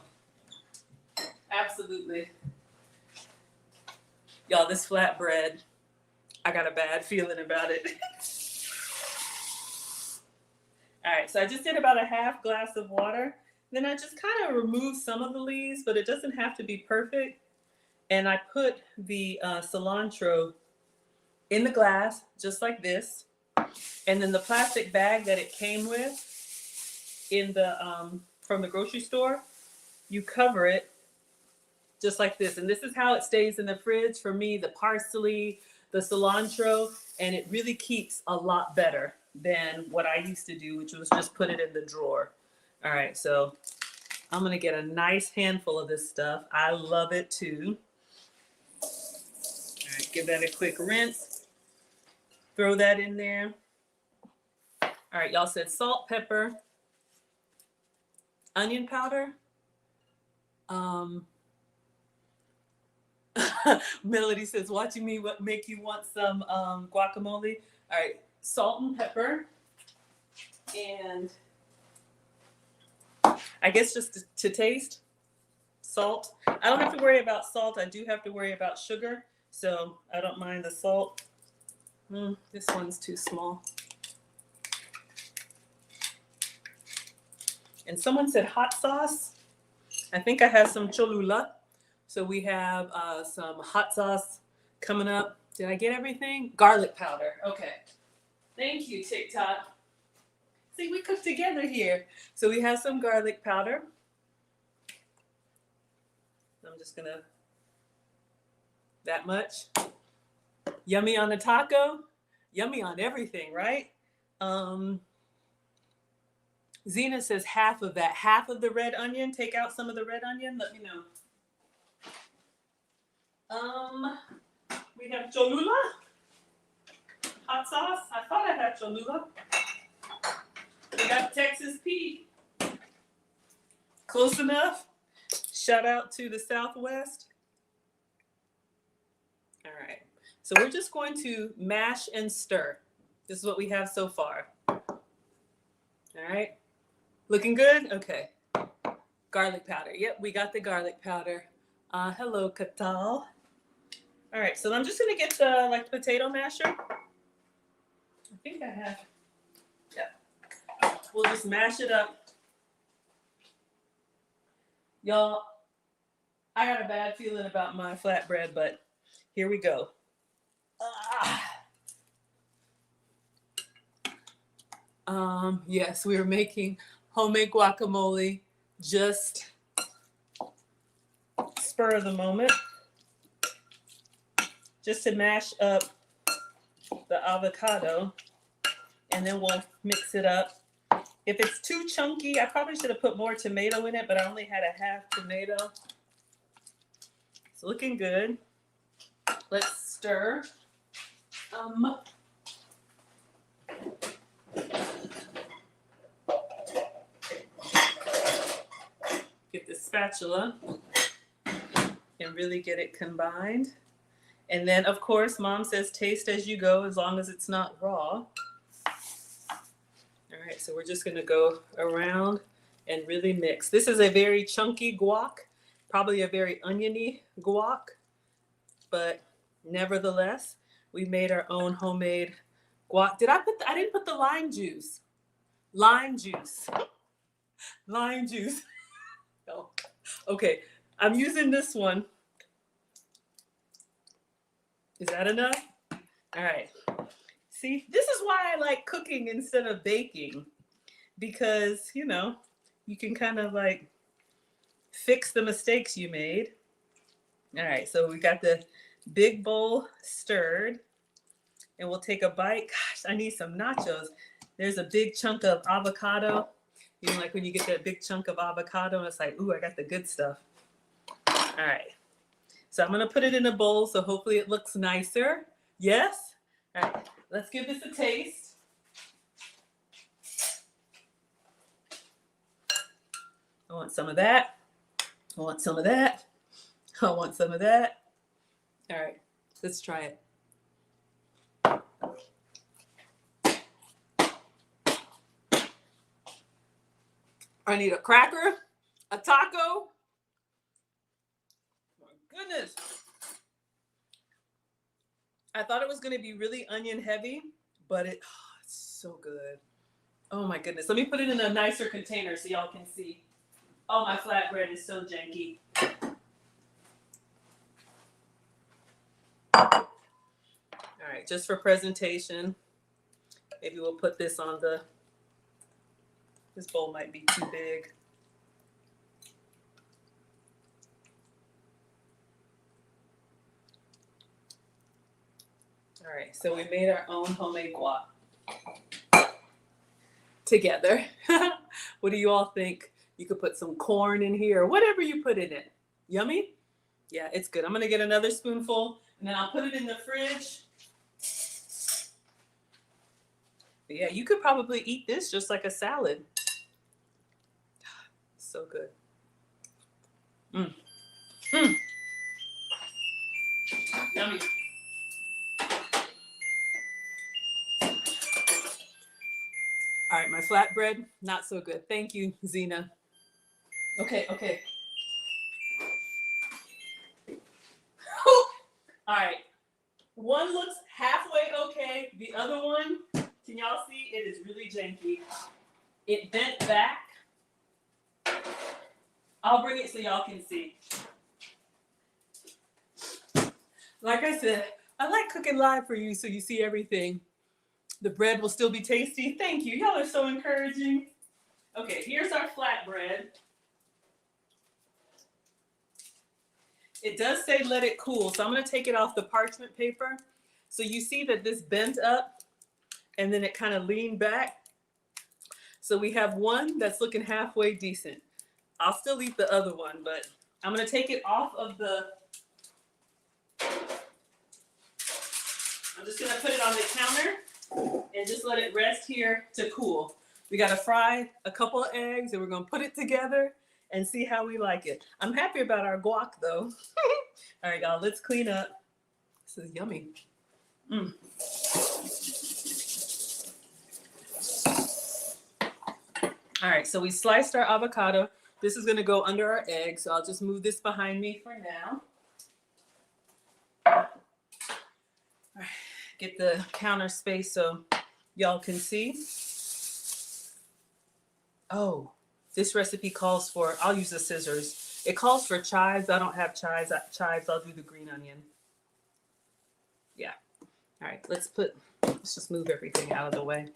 Absolutely. Y'all, this flatbread, I got a bad feeling about it. All right, so I just did about a half glass of water. Then I just kind of removed some of the leaves, but it doesn't have to be perfect. And I put the cilantro in the glass, just like this. And then the plastic bag that it came with in the from the grocery store, you cover it just like this. And this is how it stays in the fridge. For me, the parsley, the cilantro, and it really keeps a lot better than what I used to do, which was just put it in the drawer. All right, so I'm gonna get a nice handful of this stuff. I love it too. All right, give that a quick rinse. Throw that in there. All right, y'all said salt, pepper, onion powder. Melody says, watching me make you want some guacamole. All right, salt and pepper. And I guess just to taste, salt. I don't have to worry about salt. I do have to worry about sugar. So I don't mind the salt. This one's too small. And someone said hot sauce. I think I have some Cholula. So we have some hot sauce coming up. Did I get everything? Garlic powder. Okay. Thank you, TikTok. See, we cook together here. So we have some garlic powder. I'm just gonna, that much. Yummy on the taco. Yummy on everything, right? Zena says half of that. Half of the red onion. Take out some of the red onion. Let me know. We have Cholula. Hot sauce. I thought I had Cholula. We got Texas Pete. Close enough. Shout out to the Southwest. All right. So we're just going to mash and stir. This is what we have so far. All right. Looking good? Okay. Garlic powder. Yep, we got the garlic powder. Hello, Katal. All right, so I'm just gonna get the potato masher. I think I have. Yeah. We'll just mash it up. Y'all, I got a bad feeling about my flatbread, but here we go. Yes, we are making homemade guacamole, just spur of the moment, just to mash up the avocado, and then we'll mix it up. If it's too chunky, I probably should have put more tomato in it, but I only had a half tomato. It's looking good. Let's stir. Get the spatula and really get it combined. And then, of course, Mom says taste as you go, as long as it's not raw. All right, so we're just gonna go around and really mix. This is a very chunky guac, probably a very oniony guac, but nevertheless, we made our own homemade guac. I didn't put the lime juice. Lime juice. Lime juice. Oh, okay, I'm using this one. Is that enough? All right. See, this is why I like cooking instead of baking, because, you can kind of fix the mistakes you made. All right, so we got the big bowl stirred, and we'll take a bite. Gosh, I need some nachos. There's a big chunk of avocado. Like when you get that big chunk of avocado, and it's like, ooh, I got the good stuff. All right. So I'm going to put it in a bowl, so hopefully it looks nicer. Yes? All right. Let's give this a taste. I want some of that. I want some of that. I want some of that. All right. Let's try it. I need a cracker, a taco. My goodness. I thought it was going to be really onion heavy, but it's so good. Oh my goodness. Let me put it in a nicer container so y'all can see. Oh, my flatbread is so janky. All right, just for presentation, maybe we'll put this on this bowl might be too big. All right, so we made our own homemade guac together. What do you all think? You could put some corn in here, or whatever you put in it. Yummy? Yeah, it's good. I'm gonna get another spoonful, and then I'll put it in the fridge. But yeah, you could probably eat this just like a salad. So good. yummy. All right, my flatbread, not so good. Thank you, Zena. Okay, okay. All right. One looks halfway okay. The other one, can y'all see? It is really janky. It bent back. I'll bring it so y'all can see. Like I said, I like cooking live for you so you see everything. The bread will still be tasty. Thank you. Y'all are so encouraging. Okay, here's our flatbread. It does say let it cool, so I'm going to take it off the parchment paper. So you see that this bent up and then it kind of leaned back. So we have one that's looking halfway decent. I'll still eat the other one, but I'm going to take it off of the... I'm just going to put it on the counter and just let it rest here to cool. We got to fry a couple of eggs and we're going to put it together and see how we like it. I'm happy about our guac though. All right, y'all, let's clean up. This is yummy. All right, so we sliced our avocado. This is gonna go under our egg, so I'll just move this behind me for now. All right, get the counter space so y'all can see. Oh, this recipe calls for, I'll use the scissors. It calls for chives. I don't have chives. I'll do the green onion. Yeah. All right, let's just move everything out of the way.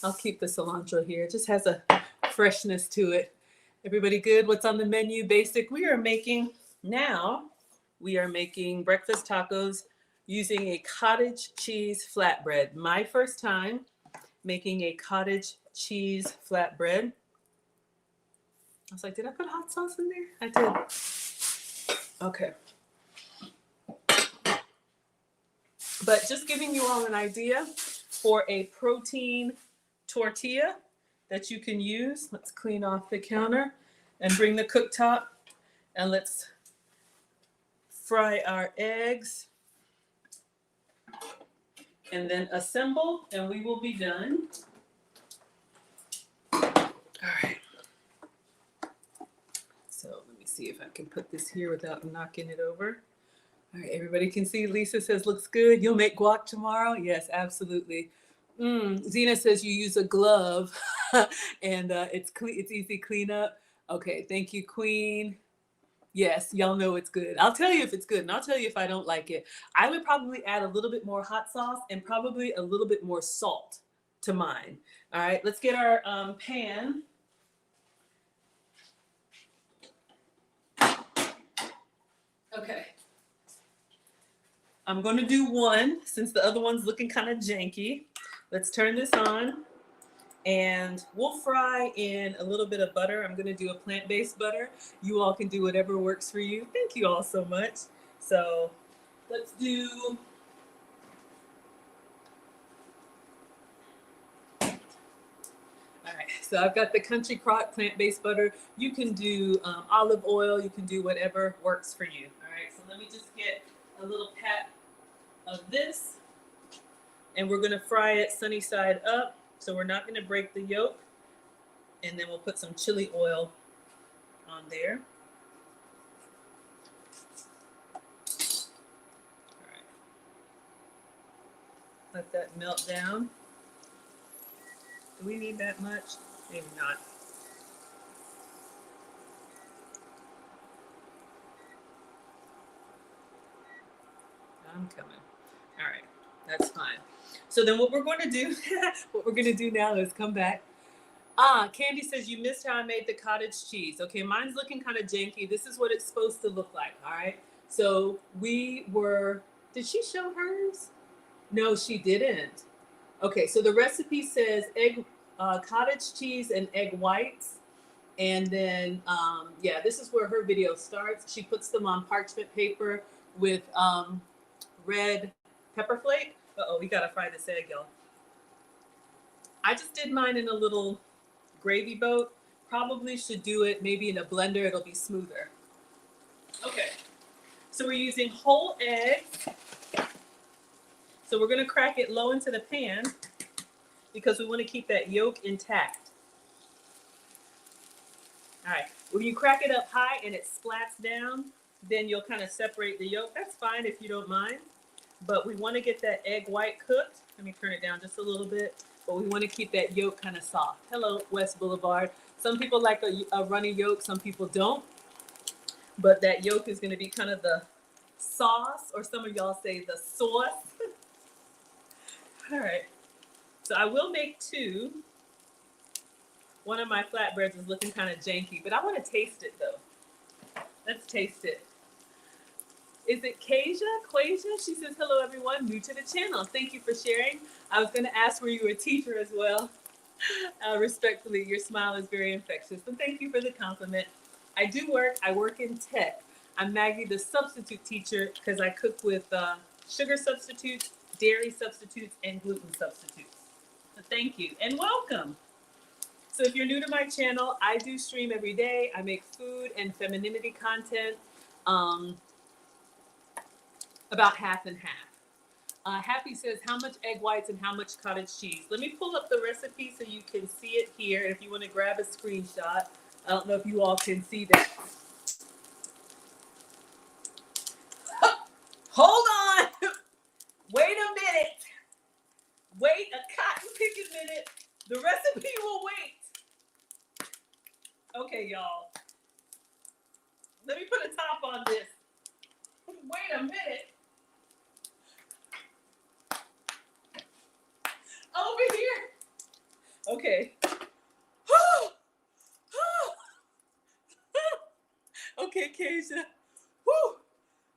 I'll keep the cilantro here. It just has a freshness to it. Everybody good? What's on the menu? Basic. We are making breakfast tacos using a cottage cheese flatbread. My first time making a cottage cheese flatbread. I was like, did I put hot sauce in there? I did. Okay. But just giving you all an idea for a protein tortilla that you can use. Let's clean off the counter and bring the cooktop, and let's fry our eggs and then assemble, and we will be done. All right. So let me see if I can put this here without knocking it over. All right, everybody can see. Lisa says, looks good. You'll make guac tomorrow? Yes, absolutely. Zena says you use a glove and it's easy clean up. Okay, thank you, Queen. Yes, y'all know it's good. I'll tell you if it's good and I'll tell you if I don't like it. I would probably add a little bit more hot sauce and probably a little bit more salt to mine. All right, let's get our pan. Okay. I'm going to do one since the other one's looking kind of janky. Let's turn this on and we'll fry in a little bit of butter. I'm going to do a plant-based butter. You all can do whatever works for you. Thank you all so much. So let's do... All right, so I've got the Country Crock plant-based butter. You can do olive oil. You can do whatever works for you. All right, so let me just get a little pat of this, and we're going to fry it sunny side up, so we're not going to break the yolk, and then we'll put some chili oil on there. All right, let that melt down. Do we need that much? Maybe not. I'm coming. All right, that's fine. So then what we're going to do, now is come back. Candy says you missed how I made the cottage cheese. Okay, mine's looking kind of janky. This is what it's supposed to look like, all right? So did she show hers? No, she didn't. Okay, so the recipe says cottage cheese and egg whites. And then, this is where her video starts. She puts them on parchment paper with red pepper flake. Uh-oh, we gotta fry this egg, y'all. I just did mine in a little gravy boat. Probably should do it maybe in a blender. It'll be smoother. Okay. So we're using whole eggs. So we're going to crack it low into the pan because we want to keep that yolk intact. All right. When you crack it up high and it splats down, then you'll kind of separate the yolk. That's fine if you don't mind. But we want to get that egg white cooked. Let me turn it down just a little bit. But we want to keep that yolk kind of soft. Hello, West Boulevard. Some people like a runny yolk, some people don't. But that yolk is going to be kind of the sauce, or some of y'all say the sauce. All right. So I will make two. One of my flatbreads is looking kind of janky, but I want to taste it though. Let's taste it. Is it Quasia? She says, hello everyone, new to the channel. Thank you for sharing. I was going to ask were you a teacher as well. Respectfully, your smile is very infectious. And thank you for the compliment. I work in tech. I'm Maggie, the substitute teacher, because I cook with sugar substitutes, dairy substitutes, and gluten substitutes. So thank you and welcome. So if you're new to my channel, I do stream every day. I make food and femininity content, about half and half. Happy says, how much egg whites and how much cottage cheese? Let me pull up the recipe so you can see it here. If you want to grab a screenshot, I don't know if you all can see that. Hold on. Wait a minute. Wait a cotton picking minute. The recipe will wait. Okay, y'all. Let me put a top on this. Wait a minute. Over here. Okay. Okay, Keisha. Whew.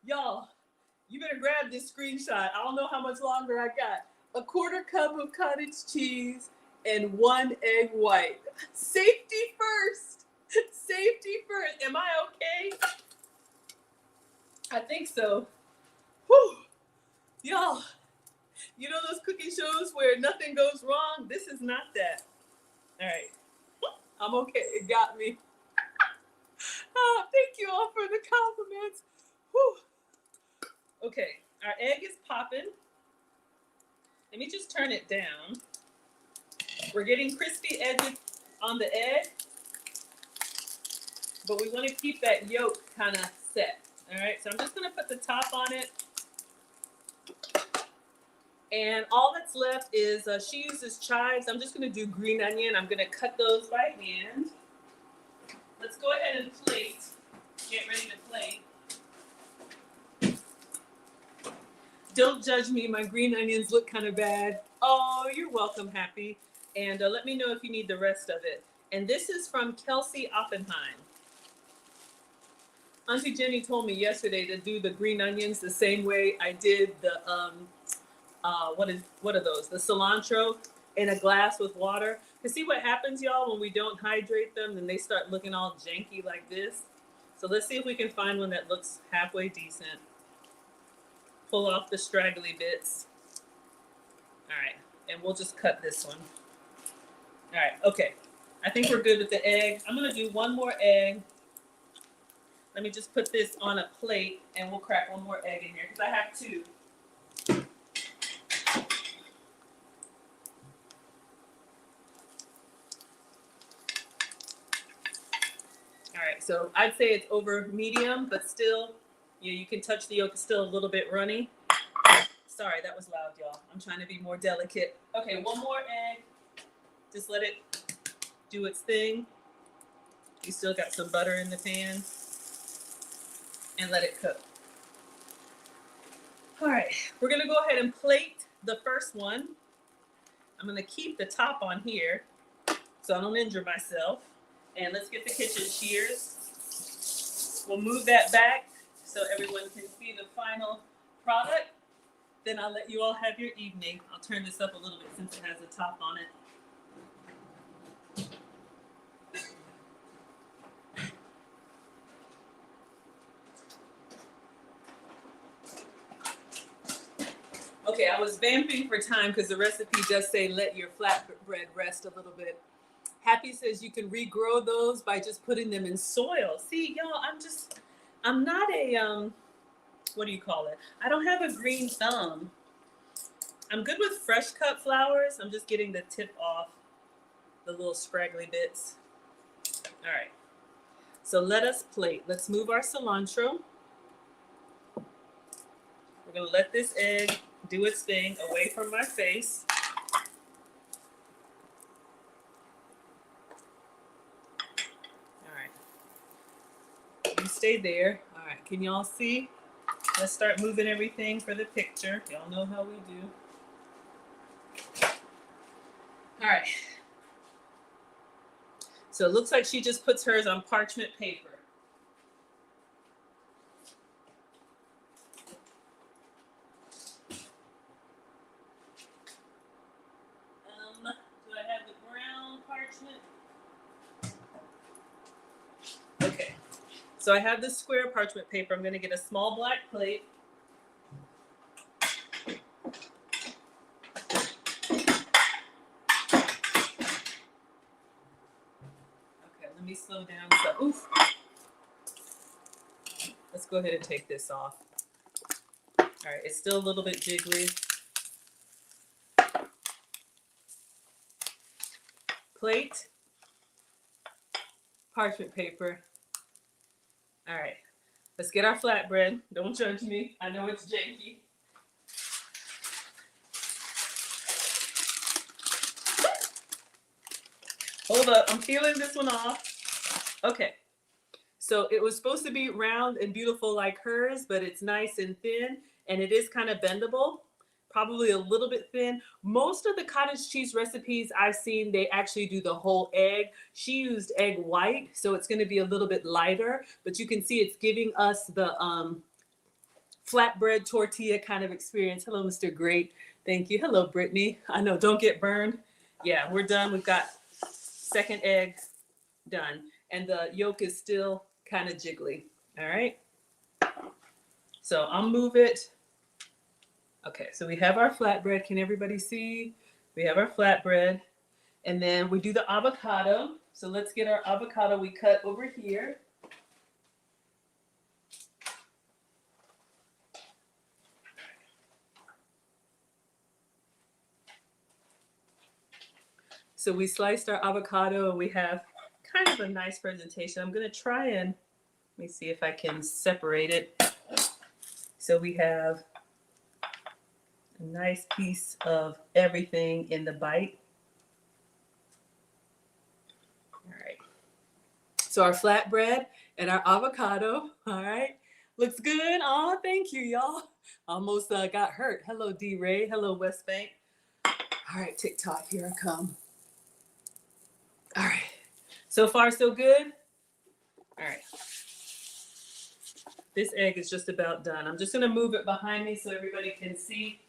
Y'all, you better grab this screenshot. I don't know how much longer I got. A quarter cup of cottage cheese and 1 egg white. Safety first. Safety first. Am I okay? I think so. Whew. Y'all, you know those cooking shows where nothing goes wrong? This is not that. All right. I'm okay. It got me. Oh, thank you all for the compliments. Whew. Okay, our egg is popping. Let me just turn it down. We're getting crispy edges on the egg, but we want to keep that yolk kind of set. All right, so I'm just going to put the top on it. And all that's left is, she uses chives. I'm just going to do green onion. I'm going to cut those by hand. Let's go ahead and plate. Get ready to plate. Don't judge me. My green onions look kind of bad. Oh, you're welcome, Happy. And let me know if you need the rest of it. And this is from Kelsey Oppenheim. Auntie Jenny told me yesterday to do the green onions the same way I did the, what are those? The cilantro in a glass with water. To see what happens, y'all, when we don't hydrate them, then they start looking all janky like this. So let's see if we can find one that looks halfway decent. Pull off the straggly bits. All right, and we'll just cut this one. All right, okay. I think we're good with the egg. I'm gonna do one more egg. Let me just put this on a plate and we'll crack one more egg in here because I have two. All right, so I'd say it's over medium, but still, you can touch the yolk. It's still a little bit runny. Sorry, that was loud, y'all. I'm trying to be more delicate. Okay, one more egg. Just let it do its thing. You still got some butter in the pan. And let it cook. All right, we're gonna go ahead and plate the first one. I'm gonna keep the top on here so I don't injure myself. And let's get the kitchen shears. We'll move that back so everyone can see the final product. Then I'll let you all have your evening. I'll turn this up a little bit since it has a top on it. Okay, I was vamping for time because the recipe does say let your flatbread rest a little bit. Happy says you can regrow those by just putting them in soil. See, y'all, I'm not a what do you call it? I don't have a green thumb. I'm good with fresh cut flowers. I'm just getting the tip off the little scraggly bits. All right. So let us plate. Let's move our cilantro. We're going to let this egg do its thing away from my face. All right. You stay there. All right. Can y'all see? Let's start moving everything for the picture. Y'all know how we do. All right. So it looks like she just puts hers on parchment paper. Do I have the brown parchment? Okay. So I have this square parchment paper. I'm going to get a small black plate. Okay, let me slow down. So, oof. Let's go ahead and take this off. All right, it's still a little bit jiggly. Plate, parchment paper. All right, let's get our flatbread. Don't judge me. I know it's janky. Hold up, I'm peeling this one off. Okay, so it was supposed to be round and beautiful like hers, but it's nice and thin, and it is kind of bendable. Probably a little bit thin. Most of the cottage cheese recipes I've seen, they actually do the whole egg. She used egg white, so it's going to be a little bit lighter, but you can see it's giving us the flatbread tortilla kind of experience. Hello, Mr. Great. Thank you. Hello, Brittany. I know, don't get burned. Yeah, we're done. We've got second egg done. And the yolk is still kind of jiggly. All right. So I'll move it. Okay, so we have our flatbread. Can everybody see? We have our flatbread. And then we do the avocado. So let's get our avocado we cut over here. So we sliced our avocado and we have kind of a nice presentation. I'm going to try and let me see if I can separate it. So we have a nice piece of everything in the bite. All right. So our flatbread and our avocado, all right, looks good. Oh, thank you, y'all. Almost got hurt. Hello, D. Ray. Hello, West Bank. All right, TikTok, here I come. All right. So far, so good. All right. This egg is just about done. I'm just going to move it behind me so everybody can see.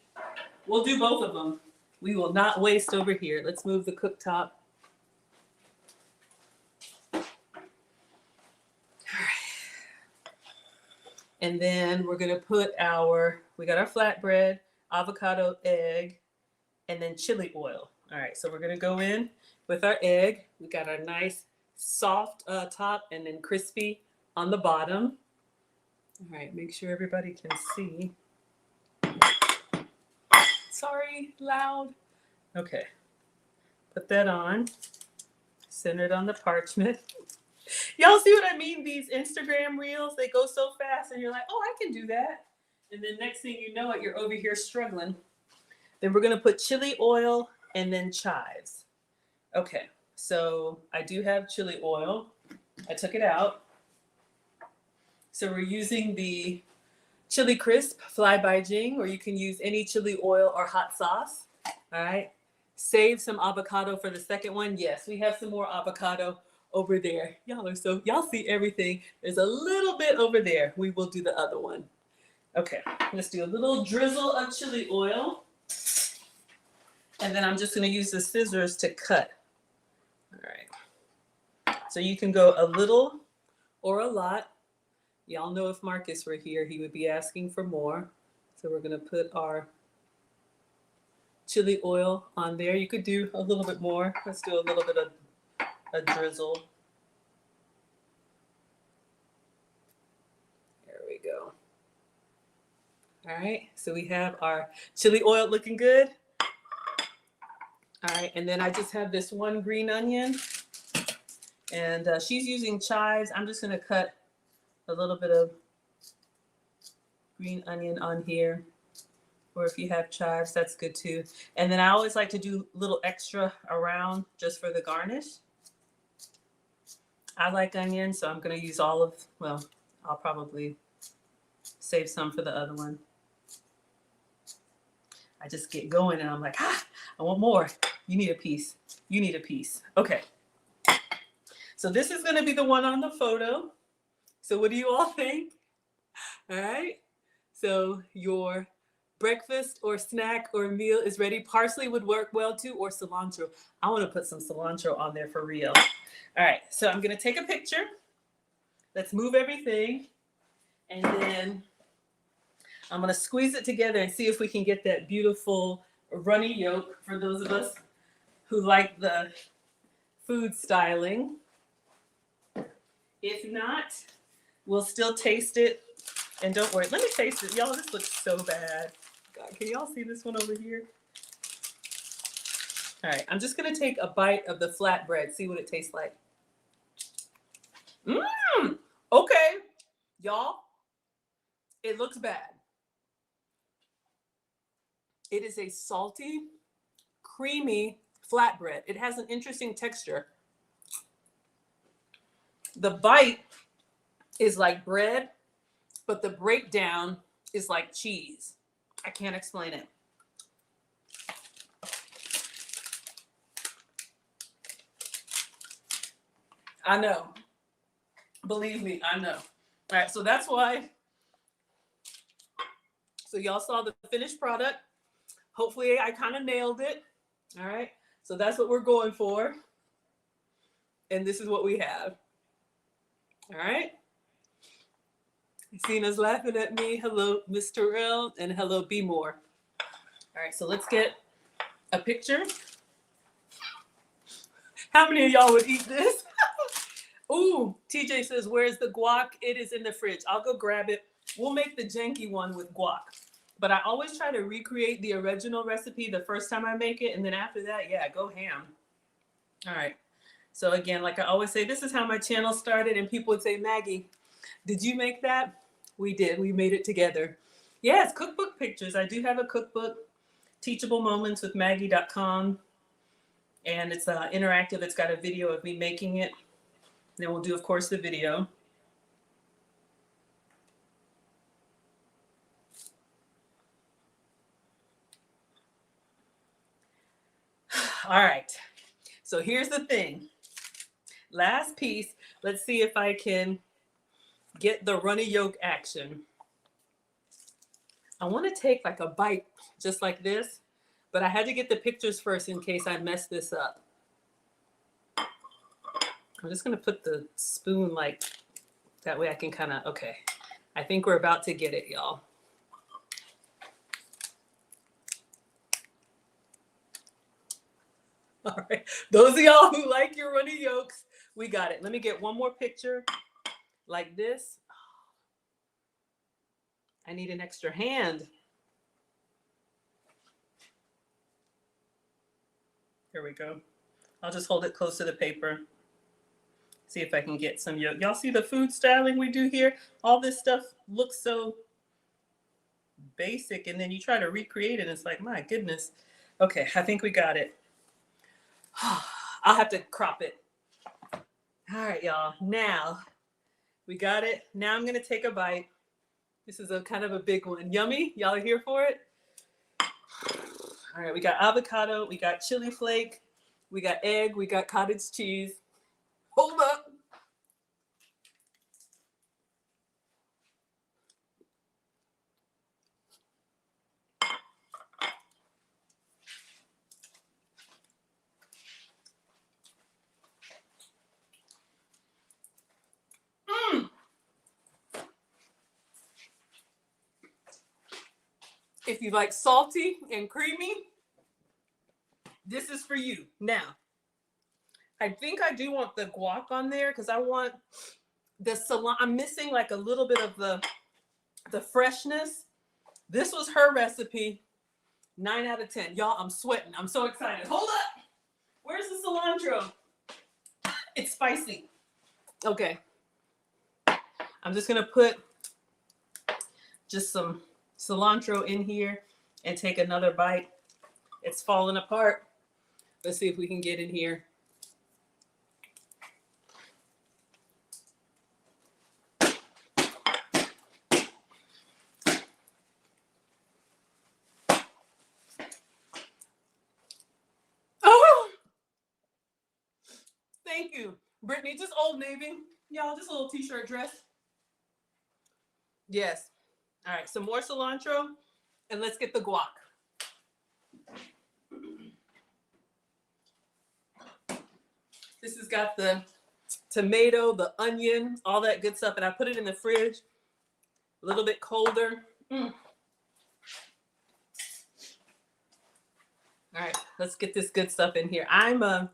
We'll do both of them. We will not waste over here. Let's move the cooktop. All right. And then we're going to put we got our flatbread, avocado, egg, and then chili oil. All right, so we're going to go in with our egg. We got our nice soft top and then crispy on the bottom. All right, make sure everybody can see. Sorry, loud. Okay, put that on. Center it on the parchment. Y'all see what I mean? These Instagram reels, they go so fast and you're like, oh, I can do that. And then next thing you know it, you're over here struggling. Then we're going to put chili oil and then chives. Okay, so I do have chili oil. I took it out. So we're using the Chili Crisp Fly by Jing, or you can use any chili oil or hot sauce. All right. Save some avocado for the second one. Yes, we have some more avocado over there. Y'all see everything. There's a little bit over there. We will do the other one. Okay, let's do a little drizzle of chili oil. And then I'm just going to use the scissors to cut. All right. So you can go a little or a lot. Y'all know if Marcus were here, he would be asking for more. So we're going to put our chili oil on there. You could do a little bit more. Let's do a little bit of a drizzle. There we go. All right, so we have our chili oil looking good. All right, and then I just have this one green onion, and she's using chives. I'm just gonna cut a little bit of green onion on here, or if you have chives, that's good too. And then I always like to do a little extra around just for the garnish. I like onion, so I'm gonna use all of, well, I'll probably save some for the other one. I just get going and I'm like, I want more. You need a piece. You need a piece. Okay. So this is gonna be the one on the photo. So what do you all think? All right. So your breakfast or snack or meal is ready. Parsley would work well too, or cilantro. I want to put some cilantro on there for real. All right. So I'm going to take a picture. Let's move everything. And then I'm going to squeeze it together and see if we can get that beautiful runny yolk for those of us who like the food styling. If not, we'll still taste it. And don't worry, let me taste it. Y'all, this looks so bad. God, can y'all see this one over here? All right, I'm just gonna take a bite of the flatbread, see what it tastes like. Okay, y'all, it looks bad. It is a salty, creamy flatbread. It has an interesting texture. The bite is like bread, but the breakdown is like cheese. I can't explain it. I know. Believe me, I know. All right, so that's why. So y'all saw the finished product. Hopefully I kind of nailed it. All right, so that's what we're going for. And this is what we have. All right. Cena's laughing at me. Hello, Mr. L, and hello, B More. All right, so let's get a picture. How many of y'all would eat this? Ooh, TJ says, where's the guac? It is in the fridge. I'll go grab it. We'll make the janky one with guac. But I always try to recreate the original recipe the first time I make it. And then after that, yeah, go ham. All right. So again, like I always say, this is how my channel started. And people would say, Maggie, did you make that? We did. We made it together. Yes, cookbook pictures. I do have a cookbook, Teachable Moments with Maggie.com. And it's interactive. It's got a video of me making it. Then we'll do, of course, the video. All right. So here's the thing. Last piece. Let's see if I can get the runny yolk action. I want to take like a bite just like this, but I had to get the pictures first in case I mess this up. I'm just going to put the spoon like that way I can kind of, okay. I think we're about to get it, y'all. All right. Those of y'all who like your runny yolks, we got it. Let me get one more picture like this. I need an extra hand. Here we go. I'll just hold it close to the paper. See if I can get some yolk. Y'all see the food styling we do here? All this stuff looks so basic, and then you try to recreate it, and it's like, my goodness. Okay, I think we got it. I'll have to crop it. All right, y'all. Now, we got it. Now I'm going to take a bite. This is a kind of a big one. Yummy? Y'all are here for it? All right, we got avocado, we got chili flake, we got egg, we got cottage cheese. Hold up. If you like salty and creamy, this is for you. Now, I think I do want the guac on there because I want the cilantro. I'm missing like a little bit of the freshness. This was her recipe. 9 out of 10. Y'all, I'm sweating. I'm so excited. Hold up. Where's the cilantro? It's spicy. Okay. I'm just going to put just some cilantro in here and take another bite. It's falling apart. Let's see if we can get in here. Oh, thank you. Brittany, just Old Navy. Y'all, just a little t-shirt dress. Yes. All right, some more cilantro, and let's get the guac. This has got the tomato, the onion, all that good stuff, and I put it in the fridge, a little bit colder. All right, let's get this good stuff in here. I'm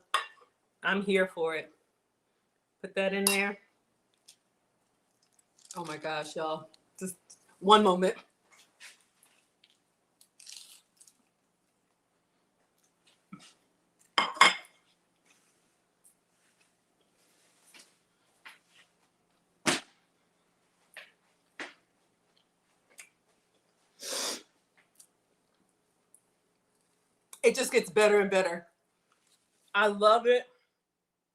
here for it. Put that in there. Oh my gosh, y'all. Just one moment. It just gets better and better. I love it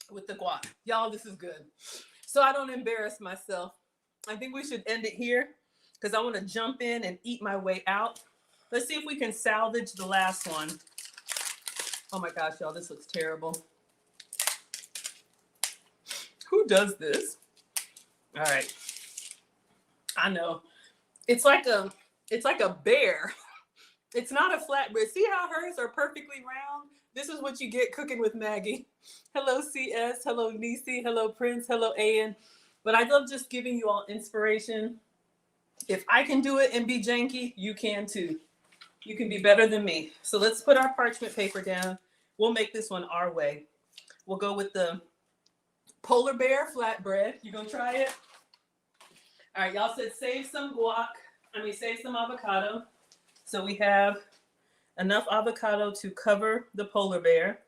with the guac. Y'all, this is good. So I don't embarrass myself. I think we should end it here because I want to jump in and eat my way out. Let's see if we can salvage the last one. Oh my gosh, y'all, this looks terrible. Who does this? All right. I know. It's like a bear. It's not a flatbread. See how hers are perfectly round? This is what you get cooking with Maggie. Hello, CS. Hello, Nisi. Hello, Prince. Hello, Ayan. But I love just giving you all inspiration. If I can do it and be janky, you can too. You can be better than me. So let's put our parchment paper down. We'll make this one our way. We'll go with the polar bear flatbread. You gonna try it? All right, y'all said save some save some avocado. So we have enough avocado to cover the polar bear.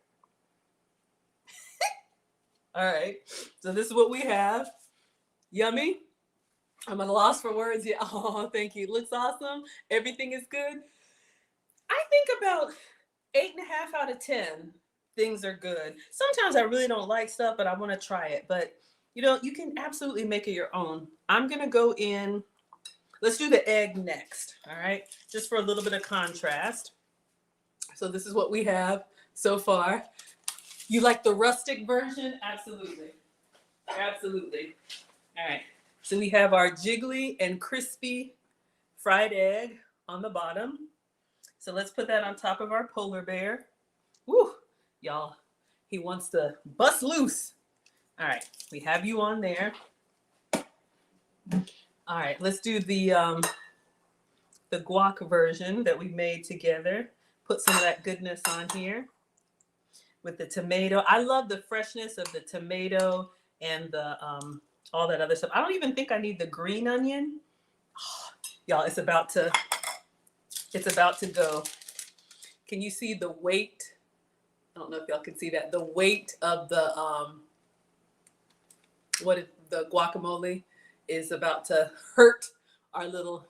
All right, so this is what we have. Yummy. I'm at a loss for words. Yeah. Oh, thank you. Looks awesome. Everything is good. I think about 8.5 out of 10 things are good. Sometimes I really don't like stuff, but I want to try it. But you can absolutely make it your own. I'm gonna go in. Let's do the egg next. All right, just for a little bit of contrast. So this is what we have so far. You like the rustic version? Absolutely. Absolutely. All right. So we have our jiggly and crispy fried egg on the bottom. So let's put that on top of our polar bear. Woo, y'all, he wants to bust loose. All right, we have you on there. All right, let's do the guac version that we made together. Put some of that goodness on here with the tomato. I love the freshness of the tomato and the all that other stuff. I don't even think I need the green onion. Oh, y'all, it's about to go. Can you see the weight? I don't know if y'all can see that. The weight of the the guacamole is about to hurt our little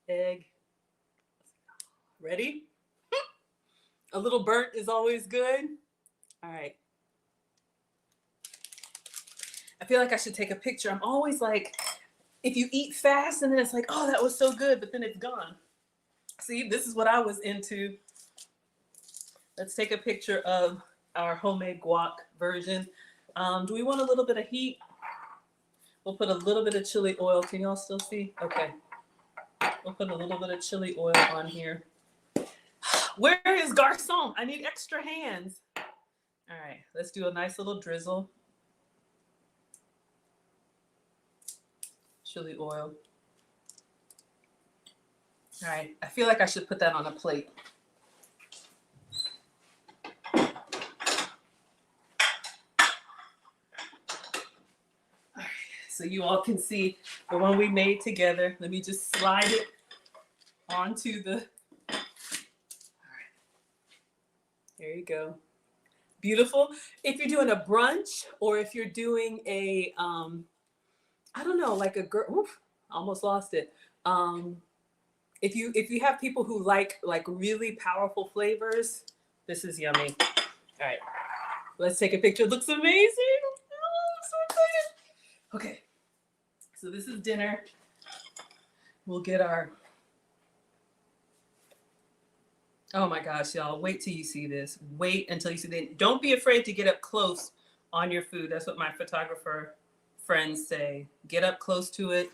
egg. Ready? A little burnt is always good. All right. I feel like I should take a picture. I'm always like, if you eat fast and then it's like, oh, that was so good, but then it's gone. See, this is what I was into. Let's take a picture of our homemade guac version. Do we want a little bit of heat? We'll put a little bit of chili oil. Can y'all still see? Okay. We'll put a little bit of chili oil on here. Where is Garcon? I need extra hands. All right, let's do a nice little drizzle. Chili oil. All right, I feel like I should put that on a plate. All right, so you all can see the one we made together. Let me just slide it onto the, all right, there you go. Beautiful. If you're doing a brunch or if you're doing a, I don't know, like a girl, oof, almost lost it. If you have people who like really powerful flavors, this is yummy. All right, let's take a picture. It looks amazing. Oh, I'm so excited. Okay, so this is dinner. We'll get our, oh my gosh, y'all, wait till you see this. Wait until you see this. Don't be afraid to get up close on your food. That's what my photographer friends say. Get up close to it.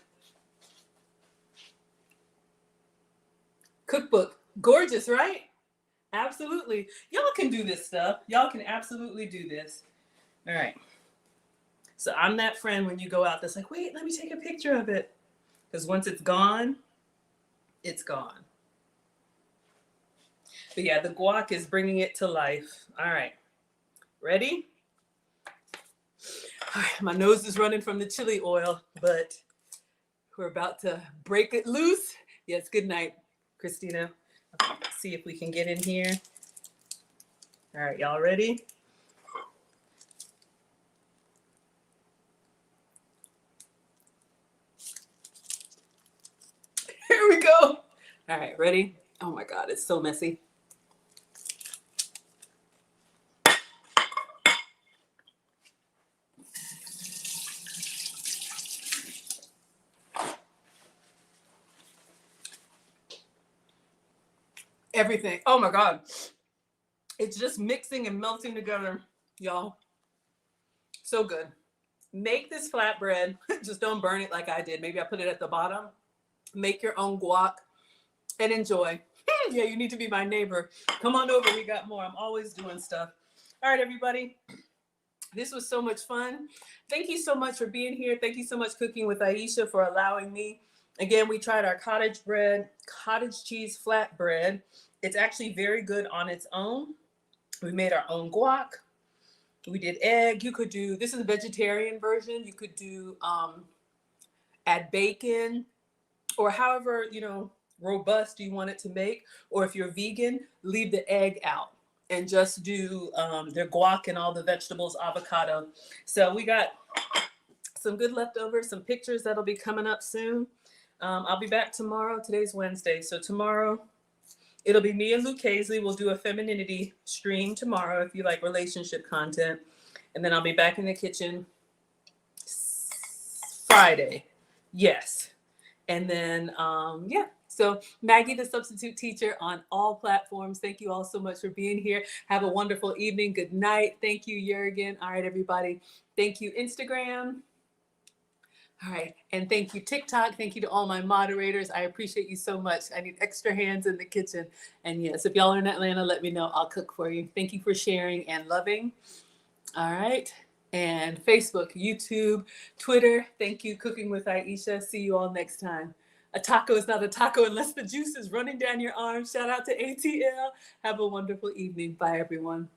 Cookbook, gorgeous, right? Absolutely. Y'all can do this stuff. Y'all can absolutely do this. All right. So I'm that friend when you go out that's like, wait, let me take a picture of it. Because once it's gone, it's gone. But yeah, the guac is bringing it to life. All right. Ready? All right, my nose is running from the chili oil, but we're about to break it loose. Yes, good night, Christina. Let's see if we can get in here. All right, y'all ready? Here we go. All right, ready? Oh my God, it's so messy. Everything. Oh my God. It's just mixing and melting together, y'all. So good. Make this flatbread. Just don't burn it like I did. Maybe I put it at the bottom. Make your own guac and enjoy. Yeah, you need to be my neighbor. Come on over. We got more. I'm always doing stuff. All right, everybody. This was so much fun. Thank you so much for being here. Thank you so much, Cooking with Aisha, for allowing me. Again, we tried our cottage cheese flatbread. It's actually very good on its own. We made our own guac. We did egg. You could do, this is a vegetarian version. You could do, add bacon or however, robust you want it to make. Or if you're vegan, leave the egg out and just do their guac and all the vegetables, avocado. So we got some good leftovers, some pictures that'll be coming up soon. I'll be back tomorrow. Today's Wednesday. So tomorrow, it'll be me and Luke Hazley. We'll do a femininity stream tomorrow if you like relationship content. And then I'll be back in the kitchen Friday. Yes. And then, yeah. So Maggie, the substitute teacher on all platforms. Thank you all so much for being here. Have a wonderful evening. Good night. Thank you, Jurgen. All right, everybody. Thank you, Instagram. All right. And thank you, TikTok. Thank you to all my moderators. I appreciate you so much. I need extra hands in the kitchen. And yes, if y'all are in Atlanta, let me know. I'll cook for you. Thank you for sharing and loving. All right. And Facebook, YouTube, Twitter. Thank you, Cooking with Aisha. See you all next time. A taco is not a taco unless the juice is running down your arm. Shout out to ATL. Have a wonderful evening. Bye, everyone.